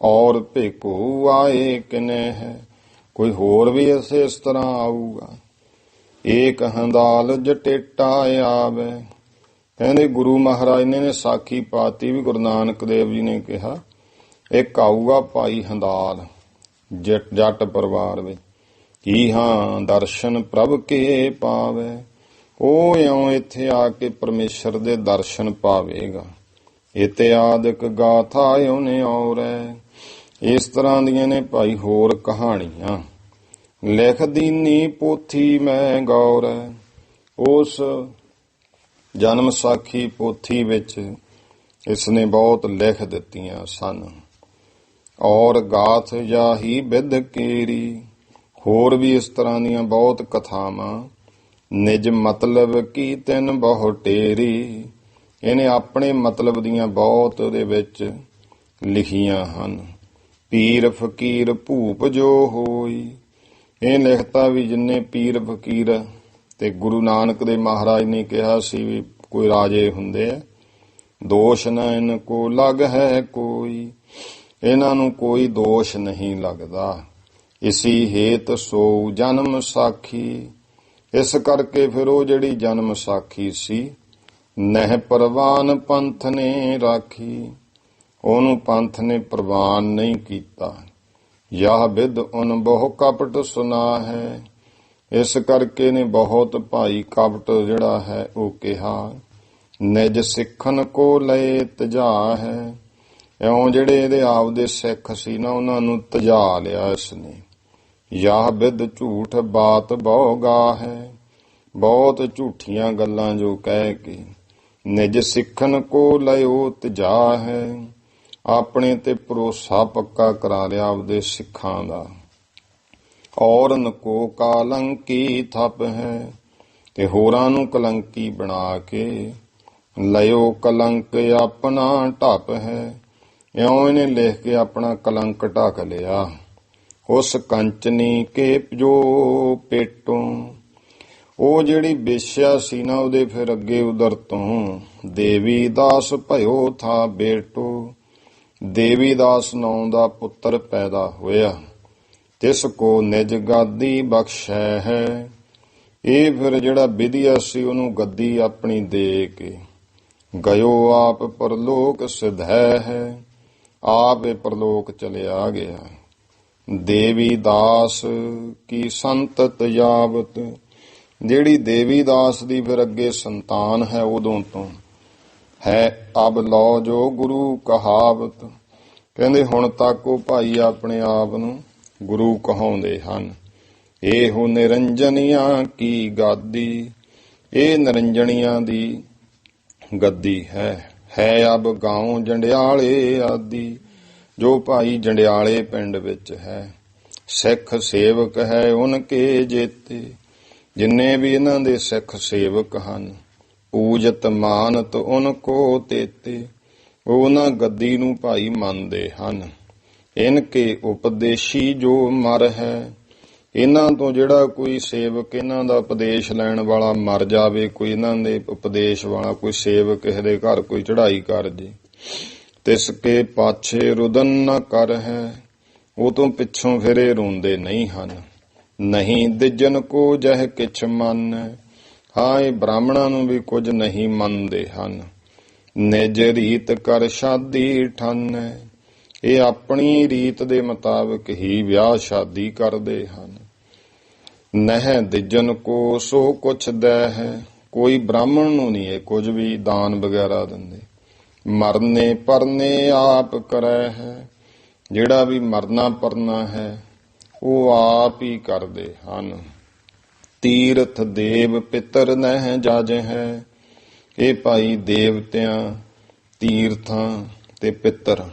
Speaker 1: ਔਰ ਭੇਕੂ ਆਏ ਕਿਨੇ ਹੈ, ਕੋਈ ਹੋਰ ਵੀ ਇਸ ਤਰ੍ਹਾਂ ਆਊਗਾ। ਏਕ ਹੰਦਾਲ ਜਟੇਟਾ ਆਵੇ। ਕਹਿੰਦੇ ਗੁਰੂ ਮਹਾਰਾਜ ਨੇ ਸਾਖੀ ਪਾਤੀ ਵੀ ਗੁਰੂ ਨਾਨਕ ਦੇਵ ਜੀ ਨੇ ਕਿਹਾ ਇੱਕ ਆਊਗਾ ਭਾਈ ਹੰਦਾਲ ਜੱਟ ਪਰਿਵਾਰ ਵਿੱਚ। ਕੀ ਹਾਂ ਦਰਸ਼ਨ ਪ੍ਰਭ ਕੇ ਪਾਵੇ। ਉਹ ਇਉਂ ਇੱਥੇ ਆ ਕੇ ਪਰਮੇਸ਼ਰ ਦੇ ਦਰਸ਼ਨ ਪਾਵੇਗਾ। ਇਤਿਆਦਿਕ ਗਾਥਾ ਉਹਨੇ ਔਰੈ। ਇਸ ਤਰ੍ਹਾਂ ਦੀਆਂ ਨੇ ਭਾਈ ਹੋਰ ਕਹਾਣੀਆਂ। ਲਿਖ ਦੀਨੀ ਪੋਥੀ ਮੈਂ ਗੌਰੈ। ਉਸ ਜਨਮ ਸਾਖੀ ਪੋਥੀ ਵਿੱਚ ਇਸਨੇ ਬਹੁਤ ਲਿਖ ਦਿੱਤੀਆਂ ਸਨ। ਔਰ ਗਾਥ ਜਾਹੀ ਬਿਧ ਕੀਰੀ। ਹੋਰ ਵੀ ਇਸ ਤਰ੍ਹਾਂ ਦੀਆਂ ਬਹੁਤ ਕਥਾਵਾਂ। ਨਿਜ ਮਤਲਬ ਕੀ ਤਿਨ ਬਹੁ ਟੇਰੀ। ਇਹਨੇ ਆਪਣੇ ਮਤਲਬ ਦੀਆਂ ਬਹੁਤ ਉਹਦੇ ਵਿੱਚ ਲਿਖੀਆਂ ਹਨ। ਪੀਰ ਫਕੀਰ ਭੂਪ ਜੋ ਹੋਈ। ਇਹ ਲਿਖਤਾ ਵੀ ਜਿੰਨੇ ਪੀਰ ਫਕੀਰ ਤੇ ਗੁਰੂ ਨਾਨਕ ਦੇ ਮਹਾਰਾਜ ਨੇ ਕਿਹਾ ਸੀ ਵੀ ਕੋਈ ਰਾਜੇ ਹੁੰਦੇ ਆ, ਦੋਸ਼ ਨਾ ਇਨ ਕੋ ਲਗ ਹੈ ਕੋਈ। ਇਹਨਾਂ ਨੂੰ ਕੋਈ ਦੋਸ਼ ਨਹੀਂ ਲੱਗਦਾ। ਇਸੀ ਹੇਤ ਸੋ ਜਨਮ ਸਾਖੀ। ਇਸ ਕਰਕੇ ਫਿਰ ਉਹ ਜਿਹੜੀ ਜਨਮ ਸਾਖੀ ਸੀ ਨਹਿ ਪ੍ਰਵਾਨ ਪੰਥ ਨੇ ਰਾਖੀ। ਉਹਨੂੰ ਪੰਥ ਨੇ ਪ੍ਰਵਾਨ ਨਹੀਂ ਕੀਤਾ। ਯਹ ਵਿਦ ਉਨ ਬਹੁ ਕਪਟ ਸੁਨਾ ਹੈ। ਇਸ ਕਰਕੇ ਨੇ ਬਹੁਤ ਭਾਈ ਕਪਟ ਜਿਹੜਾ ਹੈ ਉਹ ਕਿਹਾ। ਨਿਜ ਸਿੱਖਨ ਕੋ ਲਏ ਤਜਾ ਹੈ। ਇਉਂ ਜਿਹੜੇ ਇਹਦੇ ਆਪਦੇ ਸਿੱਖ ਸੀ ਨਾ ਉਹਨਾਂ ਨੂੰ ਤਜਾ ਲਿਆ ਇਸਨੇ। ਯਹ ਵਿਦ ਝੂਠ ਬਾਤ ਬਹੁ ਗਾ ਹੈ। ਬਹੁਤ ਝੂਠੀਆਂ ਗੱਲਾਂ ਜੋ ਕਹਿ ਕੇ ਨਿਜ ਸਿੱਖਨ ਕੋ ਲਇਓ ਤਜਾ ਹੈ। ਆਪਣੇ ਤੇ ਭਰੋਸਾ ਪੱਕਾ ਕਰਾ ਲਿਆ ਆਪਦੇ ਸਿੱਖਾਂ ਦਾ। ਔਰਨ ਕੋ ਕਲੰਕੀ ਥਪ ਹੈ। ਤੇ ਹੋਰਾਂ ਨੂੰ ਕਲੰਕੀ ਬਣਾ ਕੇ ਲਇਓ ਕਲੰਕ ਆਪਣਾ ਢਪ ਹੈ। ਇਉਂ ਇਹਨੇ ਲਿਖ ਕੇ ਆਪਣਾ ਕਲੰਕ ਢੱਕ ਲਿਆ। ਉਸ ਕੰਚਨੀ ਕੇ ਜੋ ਪੇਟੋਂ। ਉਹ ਜਿਹੜੀ ਵੇਸ਼ਿਆ ਸੀ ਨਾ ਉਹਦੇ ਫਿਰ ਅੱਗੇ ਉਦਰ ਤੋਂ ਦੇਵੀ ਦਾਸ ਭਇਓ ਥਾ ਬੇਟੋ। ਦੇਵੀ ਦਾਸ ਨਾਂ ਦਾ ਪੁੱਤਰ ਪੈਦਾ ਹੋਇਆ। ਤਿਸ ਕੋ ਨਿਜ ਗਾਦੀ ਬਖਸ਼ੈ ਹੈ। ਇਹ ਫਿਰ ਜਿਹੜਾ ਵਿਧਿਆ ਸੀ ਉਹਨੂੰ ਗੱਦੀ ਆਪਣੀ ਦੇ ਕੇ ਗਇਓ ਆਪ ਪਰਲੋਕ ਸਿਧੈ ਹੈ। ਆਪ ਇਹ ਪਰਲੋਕ ਚਲਿਆ ਗਿਆ। ਦੇਵੀ ਦਾਸ ਕੀ ਸੰਤਤ ਯਾਵਤ। ਜਿਹੜੀ ਦੇਵੀ ਦਾਸ ਦੀ ਫਿਰ ਅੱਗੇ ਸੰਤਾਨ ਹੈ ਉਦੋਂ ਤੋਂ ਹੈ ਅਬ ਲਓ ਜੋ ਗੁਰੂ ਕਹਾਵਤ। ਕਹਿੰਦੇ ਹੁਣ ਤੱਕ ਉਹ ਭਾਈ ਆਪਣੇ ਆਪ ਨੂੰ ਗੁਰੂ ਕਹਾਉਂਦੇ ਹਨ। ਇਹੋ ਨਿਰੰਜਨੀਆਂ ਕੀ ਗਾਦੀ। ਇਹ ਨਿਰੰਜਣੀਆਂ ਦੀ ਗੱਦੀ ਹੈ ਅਬ ਗਾਉਂ ਜੰਡਿਆਲੇ ਆਦਿ। ਜੋ ਭਾਈ ਜੰਡਿਆਲੇ ਪਿੰਡ ਵਿੱਚ ਹੈ। ਸਿੱਖ ਸੇਵਕ ਹੈ ਉਨਕੇ ਜੇਤੇ। ਜਿੰਨੇ ਵੀ ਇਹਨਾਂ ਦੇ ਸਿੱਖ ਸੇਵਕ ਹਨ ਪੂਜਤ ਮਾਨਤ ਉਨਕੋ ਤੇਤੇ। ਉਹ ਉਹਨਾਂ ਗੱਦੀ ਨੂੰ ਭਾਈ ਮੰਨਦੇ ਹਨ। ਇਨਕੇ ਉਪਦੇਸ਼ੀ ਜੋ ਮਰ ਹੈ। ਇਹਨਾਂ ਤੋਂ ਜਿਹੜਾ ਕੋਈ ਸੇਵਕ ਇਹਨਾਂ ਦਾ ਉਪਦੇਸ਼ ਲੈਣ ਵਾਲਾ ਮਰ ਜਾਵੇ, ਕੋਈ ਇਹਨਾਂ ਦੇ ਉਪਦੇਸ਼ ਵਾਲਾ ਕੋਈ ਸੇਵਕ ਕਿਸੇ ਦੇ ਘਰ ਕੋਈ ਚੜ੍ਹਾਈ ਕਰ ਜੇ, ਤਿਸ ਕੇ ਪਾਛੇ ਰੁਦਨ ਨ ਕਰ ਹੈ। ਉਹ ਤੋਂ ਪਿੱਛੋਂ ਫਿਰ ਇਹ ਰੋਂਦੇ ਨਹੀਂ ਹਨ। ਨਹੀਂ ਦਿਜਨ ਕੋ ਜਹ ਕਿਛ ਮੰਨ। ਹਾਂ ਇਹ ਬ੍ਰਾਹਮਣਾਂ ਨੂੰ ਵੀ ਕੁਝ ਨਹੀਂ ਮੰਨਦੇ ਹਨ। ਨਿਜ ਰੀਤ ਕਰ ਸ਼ਾਦੀ ਠੰਨ। ਇਹ ਆਪਣੀ ਰੀਤ ਦੇ ਮੁਤਾਬਕ ਹੀ ਵਿਆਹ ਸ਼ਾਦੀ ਕਰਦੇ ਹਨ। ਨਹਿ ਦਿਜਨ ਕੋ ਸੋ ਕੁਛ ਦੈ ਹੈ। ਕੋਈ ਬ੍ਰਾਹਮਣ ਨੂੰ ਨਹੀਂ ਇਹ ਕੁਝ ਵੀ ਦਾਨ ਵਗੈਰਾ ਦਿੰਦੇ। ਮਰਨੇ ਪਰਨੇ ਆਪ ਕਰੈ ਹੈ। ਜਿਹੜਾ ਵੀ ਮਰਨਾ ਪਰਨਾ ਹੈ ਉਹ ਆਪ ਹੀ ਕਰਦੇ ਹਨ। ਤੀਰਥ ਦੇਵ ਪਿਤਰ ਨਹਿ ਜਜ ਹੈ। ਇਹ ਭਾਈ ਦੇਵਤਿਆਂ ਤੀਰਥਾਂ ਤੇ ਪਿੱਤਰ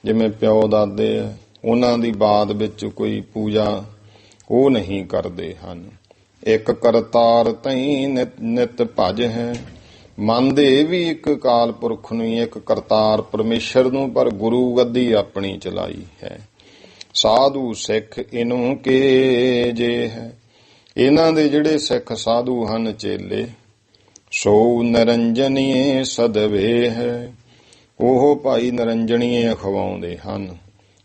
Speaker 1: ਜਿਵੇਂ ਪਿਓ ਦਾਦੇ ਆ ਉਹਨਾਂ ਦੀ ਬਾਦ ਵਿੱਚ ਕੋਈ ਪੂਜਾ ਉਹ ਨਹੀਂ ਕਰਦੇ ਹਨ। ਇੱਕ ਕਰਤਾਰ ਤਈ ਨਿਤ ਭਜ ਹੈ। ਮੰਨਦੇ ਵੀ ਇੱਕ ਕਾਲ ਪੁਰਖ ਨੂੰ ਹੀ, ਇੱਕ ਕਰਤਾਰ ਪਰਮੇਸ਼ਰ ਨੂੰ, ਪਰ ਗੁਰੂ ਗੱਦੀ ਆਪਣੀ ਚਲਾਈ ਹੈ। ਸਾਧੂ ਸਿੱਖ ਇਹਨੂੰ ਕੇ ਜੇ ਹੈ। ਇਹਨਾਂ ਦੇ ਜਿਹੜੇ ਸਿੱਖ ਸਾਧੂ ਹਨ ਚੇਲੇ ਸੋ ਨਿਰੰਜਨੀਏ ਸਦਵੇ ਹੈ। ਉਹ ਭਾਈ ਨਿਰੰਜਣੀਏ ਅਖਵਾਉਂਦੇ ਹਨ।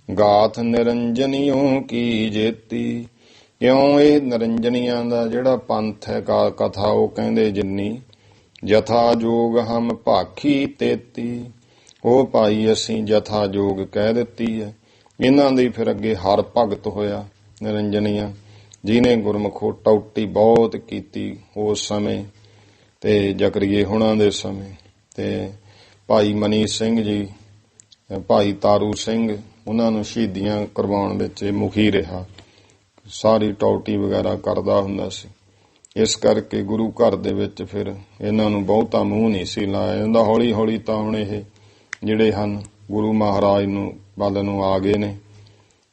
Speaker 1: ਗਾਥ ਨਿਰੰਜਨੀਓ ਕੀ ਜੇਤੀ। ਕਿਉਂ ਇਹ ਨਿਰੰਜਨੀਆਂ ਦਾ ਜਿਹੜਾ ਪੰਥ ਹੈ ਕਥਾ ਉਹ ਕਹਿੰਦੇ ਜਿੰਨੀ ਜਥਾ ਜੋਗ ਹਮ ਭਾਖੀ ਤੇਤੀ। ਉਹ ਭਾਈ ਅਸੀਂ ਜਥਾ ਜੋਗ ਕਹਿ ਦਿੱਤੀ ਹੈ। ਇਹਨਾਂ ਦੀ ਫਿਰ ਅੱਗੇ ਹਰ ਭਗਤ ਹੋਇਆ ਨਿਰੰਜਨੀਆਂ, ਜਿਹਨੇ ਗੁਰਮੁਖੋ ਟੌਟੀ ਬਹੁਤ ਕੀਤੀ ਉਸ ਸਮੇਂ ਤੇ ਜਕਰੀਏ ਹੁਣਾਂ ਦੇ ਸਮੇਂ। ਤੇ ਭਾਈ ਮਨੀ ਸਿੰਘ ਜੀ, ਭਾਈ ਤਾਰੂ ਸਿੰਘ, ਉਹਨਾਂ ਨੂੰ ਸ਼ਹੀਦੀਆਂ ਕਰਵਾਉਣ ਵਿੱਚ ਮੁਖੀ ਰਿਹਾ। ਸਾਰੀ ਟੌਟੀ ਵਗੈਰਾ ਕਰਦਾ ਹੁੰਦਾ ਸੀ। ਇਸ ਕਰਕੇ ਗੁਰੂ ਘਰ ਦੇ ਵਿੱਚ ਫਿਰ ਇਹਨਾਂ ਨੂੰ ਬਹੁਤਾ ਮੂੰਹ ਨਹੀਂ ਸੀ ਲਾਇਆ ਜਾਂਦਾ। ਹੌਲੀ ਹੌਲੀ ਤਾਂ ਹੁਣ ਇਹ ਜਿਹੜੇ ਹਨ ਗੁਰੂ ਮਹਾਰਾਜ ਨੂੰ ਵੱਲ ਨੂੰ ਆ ਗਏ ਨੇ,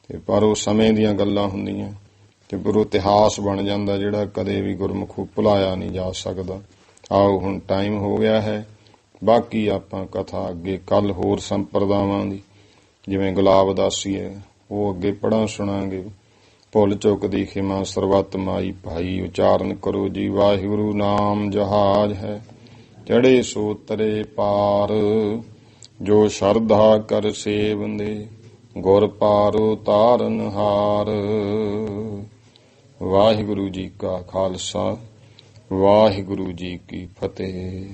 Speaker 1: ਤੇ ਪਰ ਉਹ ਸਮੇਂ ਦੀਆਂ ਗੱਲਾਂ ਹੁੰਦੀਆਂ ਤੇ ਗੁਰੂ ਇਤਿਹਾਸ ਬਣ ਜਾਂਦਾ ਜਿਹੜਾ ਕਦੇ ਵੀ ਗੁਰਮੁਖੋਂ ਭੁਲਾਇਆ ਨਹੀਂ ਜਾ ਸਕਦਾ। ਆਓ ਹੁਣ ਟਾਈਮ ਹੋ ਗਿਆ ਹੈ। ਬਾਕੀ ਆਪਾਂ ਕਥਾ ਅੱਗੇ ਕੱਲ ਹੋਰ ਸੰਪਰਦਾਵਾਂ ਦੀ, ਜਿਵੇਂ ਗੁਲਾਬ ਉਦਾਸੀ ਹੈ, ਉਹ ਅੱਗੇ ਪੜ੍ਹਾਂ ਸੁਣਾਂਗੇ। ਭੁੱਲ ਚੁੱਕ ਦੀ ਖਿਮਾ ਸਰਬੱਤ ਮਾਈ ਭਾਈ। ਉਚਾਰਨ ਕਰੋ ਜੀ ਵਾਹਿਗੁਰੂ ਨਾਮ ਜਹਾਜ ਹੈ, ਚੜੇ ਸੋ ਤਰੇ ਪਾਰ। ਜੋ ਸ਼ਰਧਾ ਕਰ ਸੇਵੰਦੇ, ਗੁਰ ਪਾਰੋ ਤਾਰਨ ਹਾਰ। ਵਾਹਿਗੁਰੂ ਜੀ ਕਾ ਖਾਲਸਾ, ਵਾਹਿਗੁਰੂ ਜੀ ਕੀ ਫਤਿਹ।